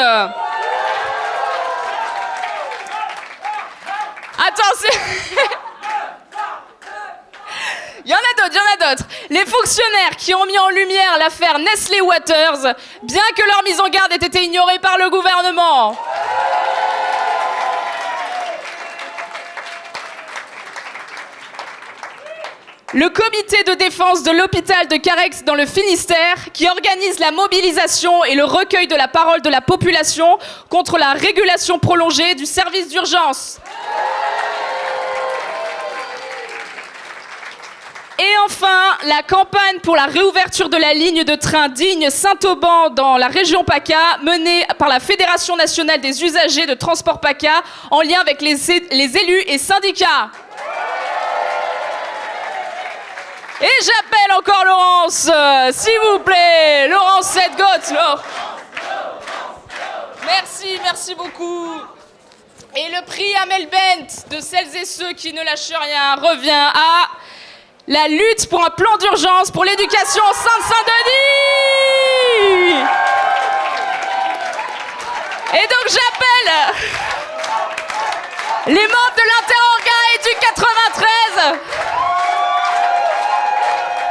Attends, c'est... Il y en a d'autres. Les fonctionnaires qui ont mis en lumière l'affaire Nestlé Waters, bien que leur mise en garde ait été ignorée par le gouvernement. Le comité de défense de l'hôpital de Carhaix dans le Finistère, qui organise la mobilisation et le recueil de la parole de la population contre la régulation prolongée du service d'urgence. Et enfin, la campagne pour la réouverture de la ligne de train Digne-Saint-Auban dans la région PACA, menée par la Fédération nationale des usagers de transport PACA, en lien avec les élus et syndicats. Et j'appelle encore Laurence, s'il vous plaît, Laurence Sedgott. Merci beaucoup. Et le prix Amel Bent de celles et ceux qui ne lâchent rien revient à... la lutte pour un plan d'urgence pour l'éducation en Seine-Saint-Denis. Et donc j'appelle les membres de l'Interorga et du 93.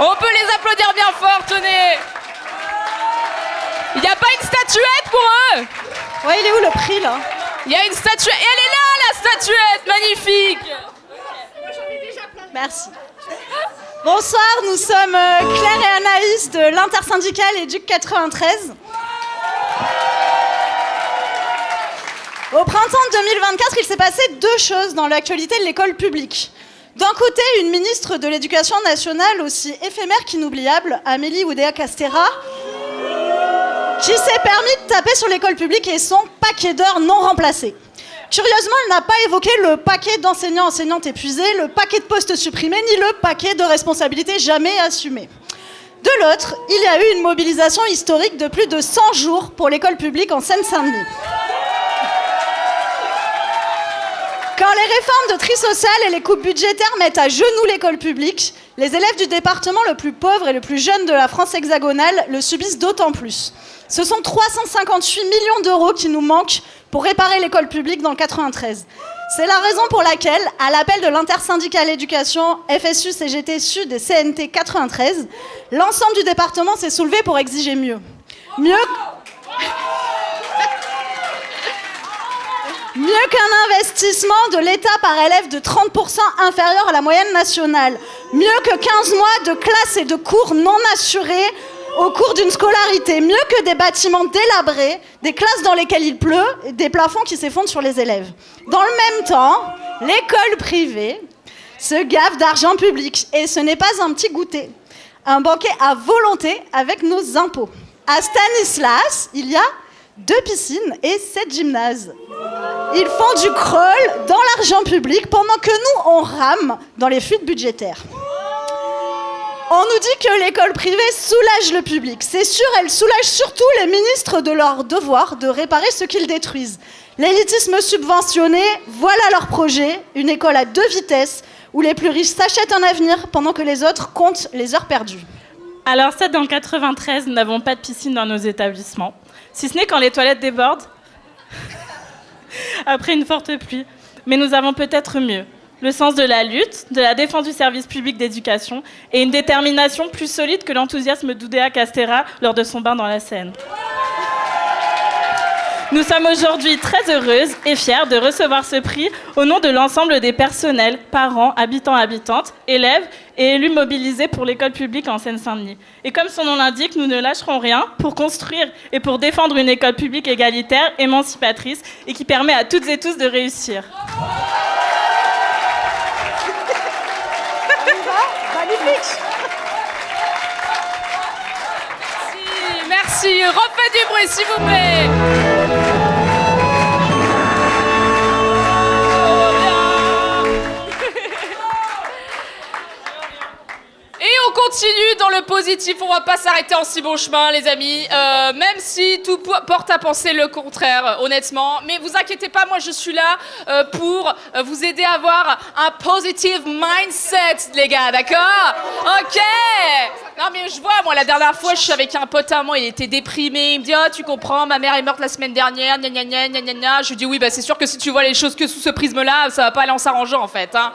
On peut les applaudir bien fort, tenez. Il n'y a pas une statuette pour eux? Ouais, il est où le prix là? Il y a une statuette. Et elle est là, la statuette. Magnifique. Merci. Bonsoir, nous sommes Claire et Anaïs de l'intersyndicale Éduc 93. Au printemps 2024, il s'est passé deux choses dans l'actualité de l'école publique. D'un côté, une ministre de l'Éducation nationale aussi éphémère qu'inoubliable, Amélie Oudéa-Castéra, qui s'est permis de taper sur l'école publique et son paquet d'heures non remplacées. Curieusement, elle n'a pas évoqué le paquet d'enseignants-enseignantes épuisés, le paquet de postes supprimés, ni le paquet de responsabilités jamais assumées. De l'autre, il y a eu une mobilisation historique de plus de 100 jours pour l'école publique en Seine-Saint-Denis. Quand les réformes de tri social et les coupes budgétaires mettent à genoux l'école publique, les élèves du département le plus pauvre et le plus jeune de la France hexagonale le subissent d'autant plus. Ce sont 358 millions d'euros qui nous manquent pour réparer l'école publique dans le 93. C'est la raison pour laquelle, à l'appel de l'intersyndicale éducation FSU, CGT Sud et CNT 93, l'ensemble du département s'est soulevé pour exiger mieux. Mieux qu'un investissement de l'État par élève de 30% inférieur à la moyenne nationale. Mieux que 15 mois de classes et de cours non assurés au cours d'une scolarité. Mieux que des bâtiments délabrés, des classes dans lesquelles il pleut et des plafonds qui s'effondrent sur les élèves. Dans le même temps, l'école privée se gave d'argent public. Et ce n'est pas un petit goûter. Un banquet à volonté avec nos impôts. À Stanislas, il y a 2 piscines et 7 gymnases. Ils font du crawl dans l'argent public pendant que nous, on rame dans les fuites budgétaires. On nous dit que l'école privée soulage le public. C'est sûr, elle soulage surtout les ministres de leur devoir de réparer ce qu'ils détruisent. L'élitisme subventionné, voilà leur projet, une école à 2 vitesses où les plus riches s'achètent un avenir pendant que les autres comptent les heures perdues. Alors ça, dans le 93, nous n'avons pas de piscine dans nos établissements. Si ce n'est quand les toilettes débordent après une forte pluie. Mais nous avons peut-être mieux. Le sens de la lutte, de la défense du service public d'éducation et une détermination plus solide que l'enthousiasme d'Oudéa-Castéra lors de son bain dans la Seine. Nous sommes aujourd'hui très heureuses et fiers de recevoir ce prix au nom de l'ensemble des personnels, parents, habitants, habitantes, élèves et élus mobilisés pour l'école publique en Seine-Saint-Denis. Et comme son nom l'indique, nous ne lâcherons rien pour construire et pour défendre une école publique égalitaire, émancipatrice et qui permet à toutes et tous de réussir. Magnifique. Merci. Refaites du bruit, s'il vous plaît. Et on continue dans le positif, on va pas s'arrêter en si bon chemin, les amis, même si tout porte à penser le contraire, honnêtement. Mais vous inquiétez pas, moi je suis là pour vous aider à avoir un positive mindset, les gars, d'accord? Ok. Non mais je vois, moi la dernière fois je suis avec un pote à moi, il était déprimé, il me dit « Ah, tu comprends, ma mère est morte la semaine dernière, gna gna gna gna gna gna ». Je lui dis « Oui, bah c'est sûr que si tu vois les choses que sous ce prisme-là, ça va pas aller en s'arrangeant en fait, hein ».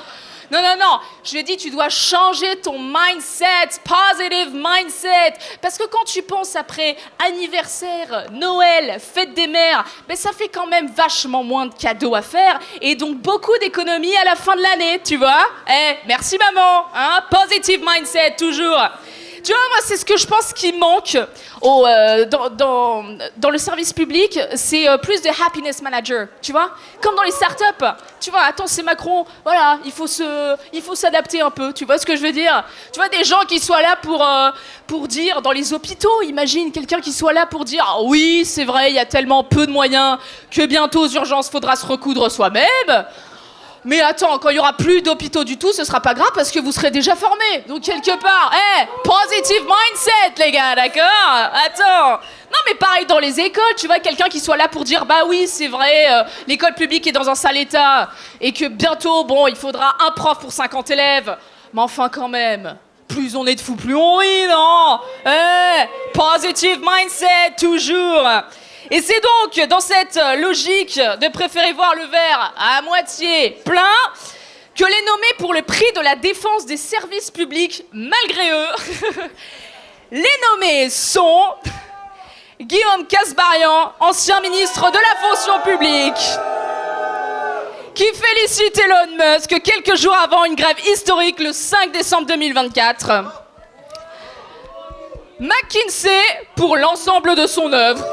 Non, non, non, je lui ai dit, tu dois changer ton mindset, positive mindset. Parce que quand tu penses après anniversaire, Noël, fête des mères, ben ça fait quand même vachement moins de cadeaux à faire et donc beaucoup d'économies à la fin de l'année, tu vois. Eh, merci maman, hein, positive mindset, toujours. Tu vois, moi, c'est ce que je pense qui manque dans le service public, c'est plus de happiness manager, tu vois. Comme dans les startups, tu vois, attends, c'est Macron, voilà, il faut s'adapter un peu, tu vois ce que je veux dire. Tu vois, des gens qui soient là pour dire, dans les hôpitaux, imagine quelqu'un qui soit là pour dire, ah, oui, c'est vrai, il y a tellement peu de moyens que bientôt aux urgences, faudra se recoudre soi-même. Mais attends, quand il y aura plus d'hôpitaux du tout, ce sera pas grave parce que vous serez déjà formés. Donc quelque part, positive mindset, les gars, d'accord? Attends. Non, mais pareil dans les écoles, tu vois, quelqu'un qui soit là pour dire, bah oui, c'est vrai, l'école publique est dans un sale état et que bientôt, bon, il faudra un prof pour 50 élèves. Mais enfin, quand même, plus on est de fous, plus on rit, non? Positive mindset, toujours. Et c'est donc dans cette logique de préférer voir le verre à moitié plein que les nommés pour le prix de la défense des services publics, malgré eux, les nommés sont Guillaume Kasbarian, ancien ministre de la fonction publique, qui félicite Elon Musk quelques jours avant une grève historique le 5 décembre 2024. McKinsey pour l'ensemble de son œuvre.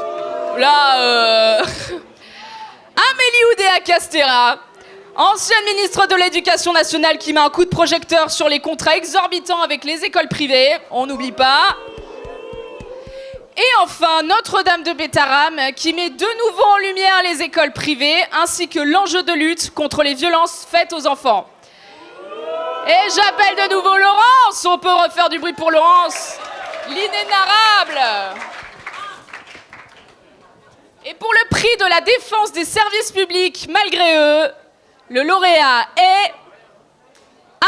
Là, Amélie Oudéa-Castéra, ancienne ministre de l'Éducation nationale qui met un coup de projecteur sur les contrats exorbitants avec les écoles privées, on n'oublie pas. Et enfin, Notre-Dame de Bétarame qui met de nouveau en lumière les écoles privées ainsi que l'enjeu de lutte contre les violences faites aux enfants. Et j'appelle de nouveau Laurence, on peut refaire du bruit pour Laurence, l'inénarrable. Et pour le prix de la défense des services publics malgré eux, le lauréat est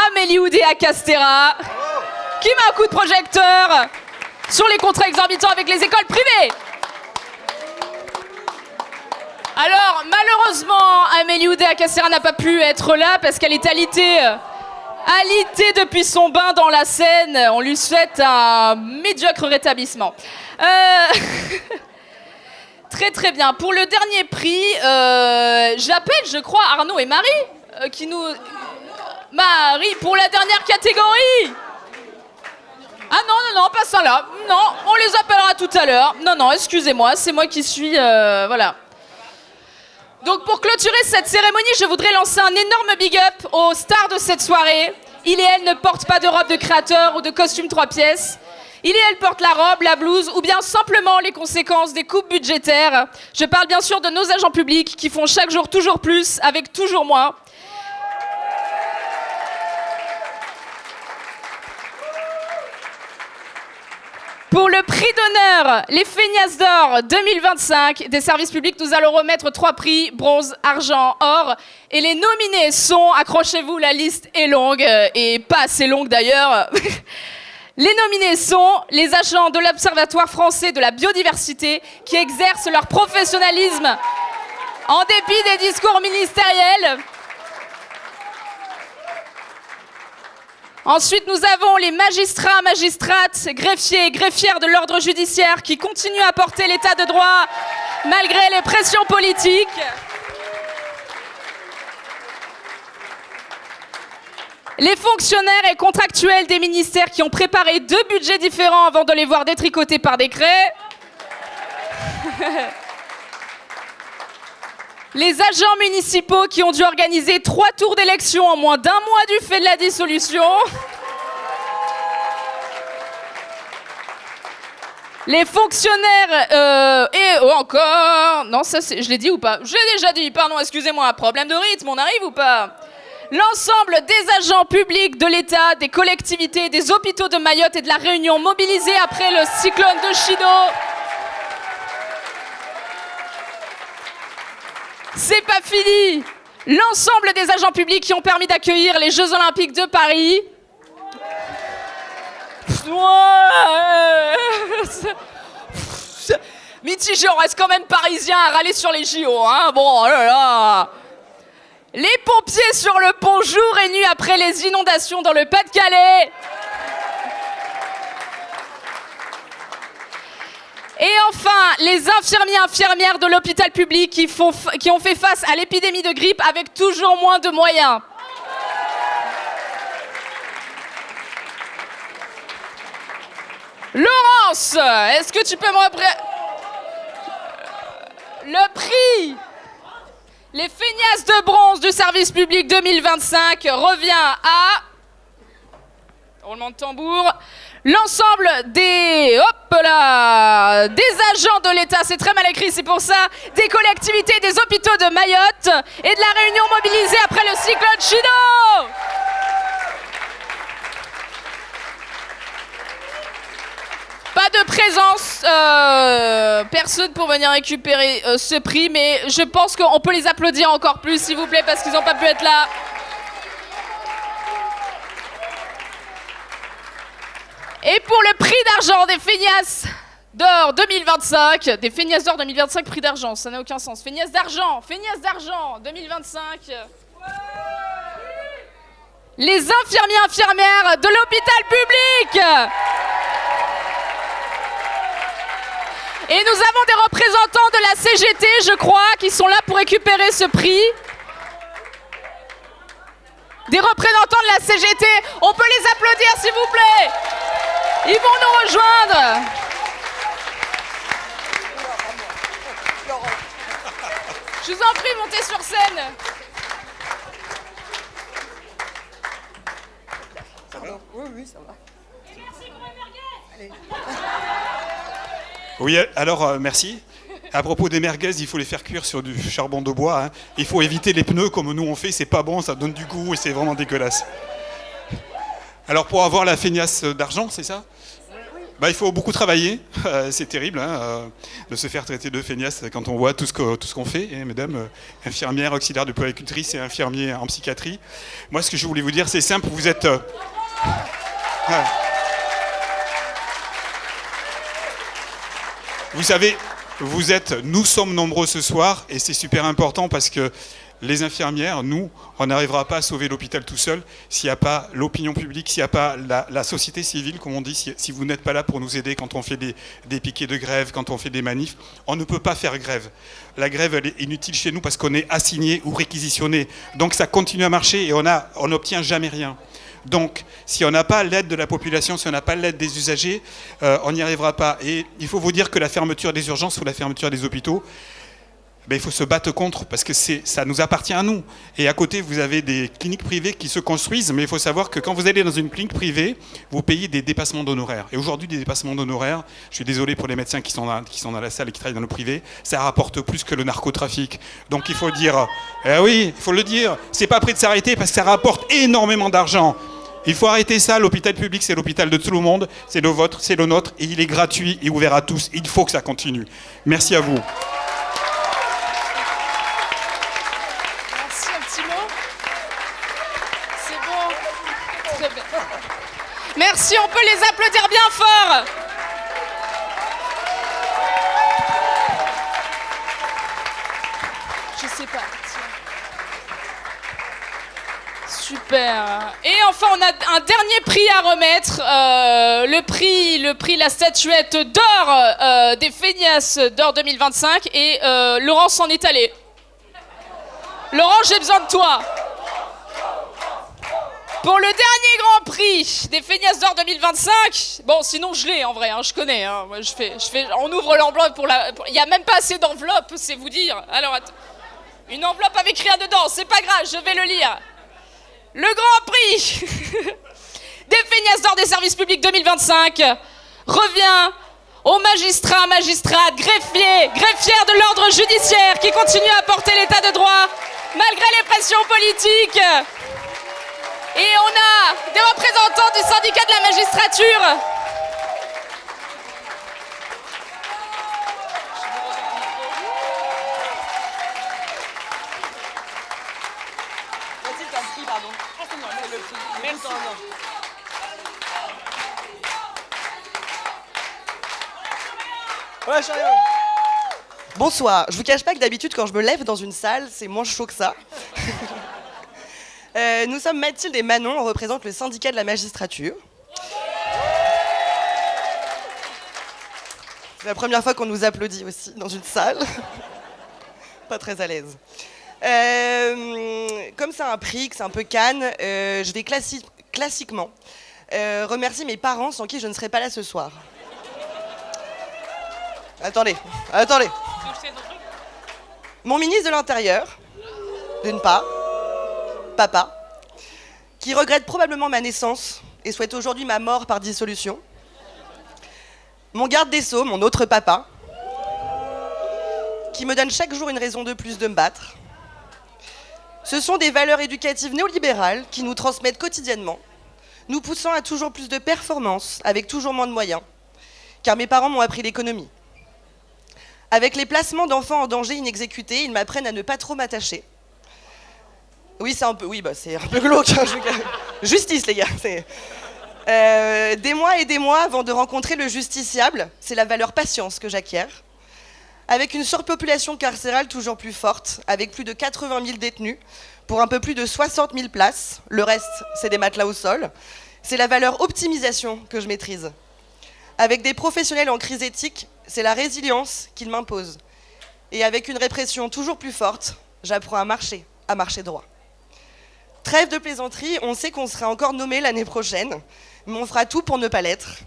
Amélie Oudéa-Castéra qui met un coup de projecteur sur les contrats exorbitants avec les écoles privées. Alors, malheureusement, Amélie Oudéa-Castéra n'a pas pu être là parce qu'elle est alitée depuis son bain dans la Seine. On lui souhaite un médiocre rétablissement. Très très bien. Pour le dernier prix, j'appelle, je crois, Arnaud et Marie qui nous... Marie, pour la dernière catégorie. Ah non, pas ça là. Non, on les appellera tout à l'heure. Non, excusez-moi, c'est moi qui suis... voilà. Donc pour clôturer cette cérémonie, je voudrais lancer un énorme big up aux stars de cette soirée. Il et elle ne portent pas de robe de créateur ou de costume 3 pièces. Il et elle portent la robe, la blouse ou bien simplement les conséquences des coupes budgétaires. Je parle bien sûr de nos agents publics qui font chaque jour toujours plus avec toujours moins. Pour le prix d'honneur, les Feignasses d'or 2025 des services publics, nous allons remettre 3 prix, bronze, argent, or. Et les nominés sont, accrochez-vous, la liste est longue, et pas assez longue d'ailleurs. Les nominés sont les agents de l'Observatoire français de la biodiversité qui exercent leur professionnalisme en dépit des discours ministériels. Ensuite, nous avons les magistrats, magistrates, greffiers et greffières de l'ordre judiciaire qui continuent à porter l'état de droit malgré les pressions politiques. Les fonctionnaires et contractuels des ministères qui ont préparé 2 budgets différents avant de les voir détricotés par décret. Les agents municipaux qui ont dû organiser 3 tours d'élection en moins d'1 mois du fait de la dissolution. Les fonctionnaires et encore... Non, ça je l'ai dit ou pas? Je l'ai déjà dit, pardon, excusez-moi. Problème de rythme, on arrive ou pas? L'ensemble des agents publics de l'État, des collectivités, des hôpitaux de Mayotte et de la Réunion mobilisés après le cyclone de Chido. C'est pas fini. L'ensemble des agents publics qui ont permis d'accueillir les Jeux Olympiques de Paris. Mitigé, on reste quand même parisien à râler sur les JO, hein. Bon, oh là là. Les pompiers sur le pont jour et nuit après les inondations dans le Pas-de-Calais. Et enfin, les infirmières de l'hôpital public qui ont fait face à l'épidémie de grippe avec toujours moins de moyens. Laurence, est-ce que tu peux me le prix? Les Feignasses de bronze du service public 2025 revient à... Roulement de tambour. L'ensemble des... Hop là, des agents de l'État, c'est très mal écrit, c'est pour ça, des collectivités, des hôpitaux de Mayotte et de la Réunion mobilisés après le cyclone Chido. Pas de présence, personne pour venir récupérer ce prix, mais je pense qu'on peut les applaudir encore plus, s'il vous plaît, parce qu'ils n'ont pas pu être là. Et pour le prix d'argent des Feignasses d'or 2025, des Feignasses d'or 2025, prix d'argent, ça n'a aucun sens. Feignasses d'argent 2025. Les infirmières de l'hôpital public. Et nous avons des représentants de la CGT, je crois, qui sont là pour récupérer ce prix. Des représentants de la CGT, on peut les applaudir s'il vous plaît. Ils vont nous rejoindre. Je vous en prie, montez sur scène. Ça va ? Oui, ça va. Et merci pour les merguez. Oui, alors merci. À propos des merguez, il faut les faire cuire sur du charbon de bois. Hein. Il faut éviter les pneus comme nous on fait, c'est pas bon, ça donne du goût et c'est vraiment dégueulasse. Alors pour avoir la feignasse d'argent, c'est ça ? Bah, il faut beaucoup travailler, c'est terrible hein, de se faire traiter de feignasse quand on voit tout ce qu'on fait. Et mesdames, infirmières, auxiliaires de puéricultrice et infirmiers en psychiatrie. Moi ce que je voulais vous dire, c'est simple, vous êtes... Vous savez, nous sommes nombreux ce soir et c'est super important parce que les infirmières, nous, on n'arrivera pas à sauver l'hôpital tout seul s'il n'y a pas l'opinion publique, s'il n'y a pas la société civile, comme on dit, si vous n'êtes pas là pour nous aider quand on fait des piquets de grève, quand on fait des manifs, on ne peut pas faire grève. La grève, elle est inutile chez nous parce qu'on est assigné ou réquisitionné. Donc ça continue à marcher et on n'obtient jamais rien. Donc, si on n'a pas l'aide de la population, si on n'a pas l'aide des usagers, on n'y arrivera pas. Et il faut vous dire que la fermeture des urgences ou la fermeture des hôpitaux, il faut se battre contre parce que ça nous appartient à nous. Et à côté, vous avez des cliniques privées qui se construisent, mais il faut savoir que quand vous allez dans une clinique privée, vous payez des dépassements d'honoraires. Et aujourd'hui, des dépassements d'honoraires, je suis désolé pour les médecins qui sont dans la salle et qui travaillent dans le privé, ça rapporte plus que le narcotrafic. Donc il faut dire, oui, il faut le dire, c'est pas prêt de s'arrêter parce que ça rapporte énormément d'argent. Il faut arrêter ça, l'hôpital public c'est l'hôpital de tout le monde, c'est le vôtre, c'est le nôtre, et il est gratuit et ouvert à tous. Il faut que ça continue. Merci à vous. Merci, un petit mot. C'est bon. Très bien. Merci, on peut les applaudir bien fort. Je sais pas. Super. Et enfin, on a un dernier prix à remettre. Le prix, la statuette d'or des feignasses d'or 2025. Et Laurent s'en est allé. Laurent, j'ai besoin de toi. Pour le dernier grand prix des feignasses d'or 2025. Bon, sinon je l'ai en vrai, hein, je connais. Hein, moi, on ouvre l'enveloppe pour la. Il n'y a même pas assez d'enveloppe, c'est vous dire. Alors, attends. Une enveloppe avec rien dedans, c'est pas grave, je vais le lire. Le grand prix des feignasses d'or des services publics 2025 revient aux magistrats, magistrates, greffières de l'ordre judiciaire qui continuent à porter l'état de droit malgré les pressions politiques. Et on a des représentants du syndicat de la magistrature. Bonsoir, je vous cache pas que d'habitude quand je me lève dans une salle, c'est moins chaud que ça. Nous sommes Mathilde et Manon, on représente le syndicat de la magistrature. C'est la première fois qu'on nous applaudit aussi dans une salle. Pas très à l'aise. Comme c'est un prix, que c'est un peu Cannes, je vais classiquement remercier mes parents sans qui je ne serais pas là ce soir. Attendez. Mon ministre de l'Intérieur, d'une part, papa, qui regrette probablement ma naissance et souhaite aujourd'hui ma mort par dissolution. Mon garde des Sceaux, mon autre papa, qui me donne chaque jour une raison de plus de me battre. Ce sont des valeurs éducatives néolibérales qui nous transmettent quotidiennement, nous poussant à toujours plus de performances avec toujours moins de moyens, car mes parents m'ont appris l'économie. Avec les placements d'enfants en danger inexécutés, ils m'apprennent à ne pas trop m'attacher. Oui, c'est un peu glauque. Hein, justice, les gars. Des mois et des mois avant de rencontrer le justiciable, c'est la valeur patience que j'acquiers. Avec une surpopulation carcérale toujours plus forte, avec plus de 80 000 détenus, pour un peu plus de 60 000 places, le reste, c'est des matelas au sol, c'est la valeur optimisation que je maîtrise. Avec des professionnels en crise éthique c'est la résilience qu'il m'impose. Et avec une répression toujours plus forte, j'apprends à marcher droit. Trêve de plaisanterie, on sait qu'on sera encore nommé l'année prochaine, mais on fera tout pour ne pas l'être.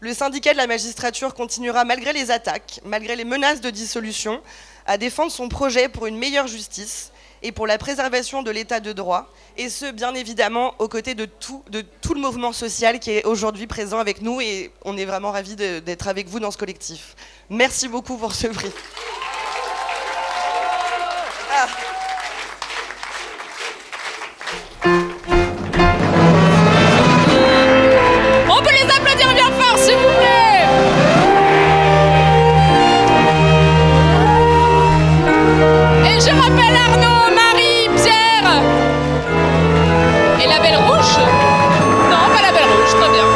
Le syndicat de la magistrature continuera, malgré les attaques, malgré les menaces de dissolution, à défendre son projet pour une meilleure justice et pour la préservation de l'état de droit, et ce, bien évidemment, aux côtés de tout le mouvement social qui est aujourd'hui présent avec nous, et on est vraiment ravis d'être avec vous dans ce collectif. Merci beaucoup pour ce prix. Ah. On peut les applaudir bien fort, s'il vous plaît. Et je rappelle Arnaud, Marie, Pierre. Et la Belle Rouge. Non, pas la Belle Rouge, très bien.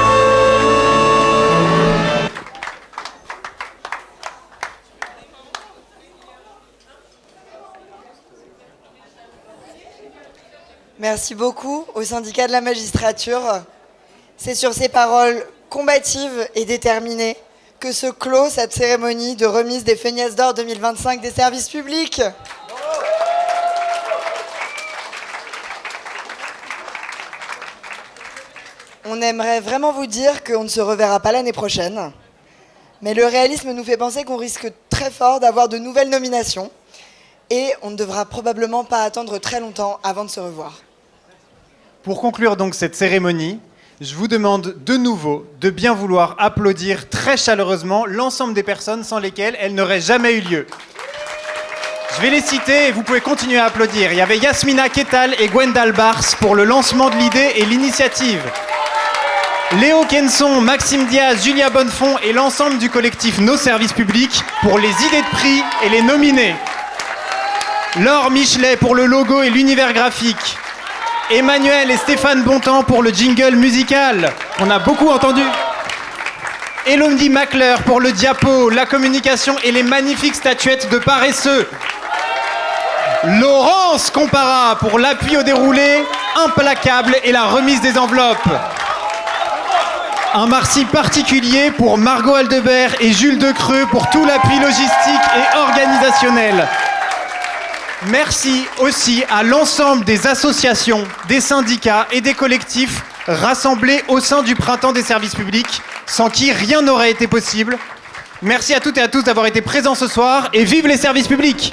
Merci beaucoup au syndicat de la magistrature. C'est sur ces paroles combatives et déterminées que se clôt cette cérémonie de remise des Feignasses d'Or 2025 des services publics. On aimerait vraiment vous dire qu'on ne se reverra pas l'année prochaine, mais le réalisme nous fait penser qu'on risque très fort d'avoir de nouvelles nominations et on ne devra probablement pas attendre très longtemps avant de se revoir. Pour conclure donc cette cérémonie, je vous demande de nouveau de bien vouloir applaudir très chaleureusement l'ensemble des personnes sans lesquelles elle n'aurait jamais eu lieu. Je vais les citer et vous pouvez continuer à applaudir. Il y avait Yasmina Ketal et Gwendal Bars pour le lancement de l'idée et l'initiative. Léo Kenson, Maxime Diaz, Julia Bonnefond et l'ensemble du collectif Nos Services Publics pour les idées de prix et les nominés. Laure Michelet pour le logo et l'univers graphique. Emmanuel et Stéphane Bontemps pour le jingle musical, qu'on a beaucoup entendu. Elodie Macler pour le diapo, la communication et les magnifiques statuettes de paresseux. Laurence Compara pour l'appui au déroulé, implacable et la remise des enveloppes. Un merci particulier pour Margot Aldebert et Jules Decreux pour tout l'appui logistique et organisationnel. Merci aussi à l'ensemble des associations, des syndicats et des collectifs rassemblés au sein du Printemps des services publics, sans qui rien n'aurait été possible. Merci à toutes et à tous d'avoir été présents ce soir et vive les services publics!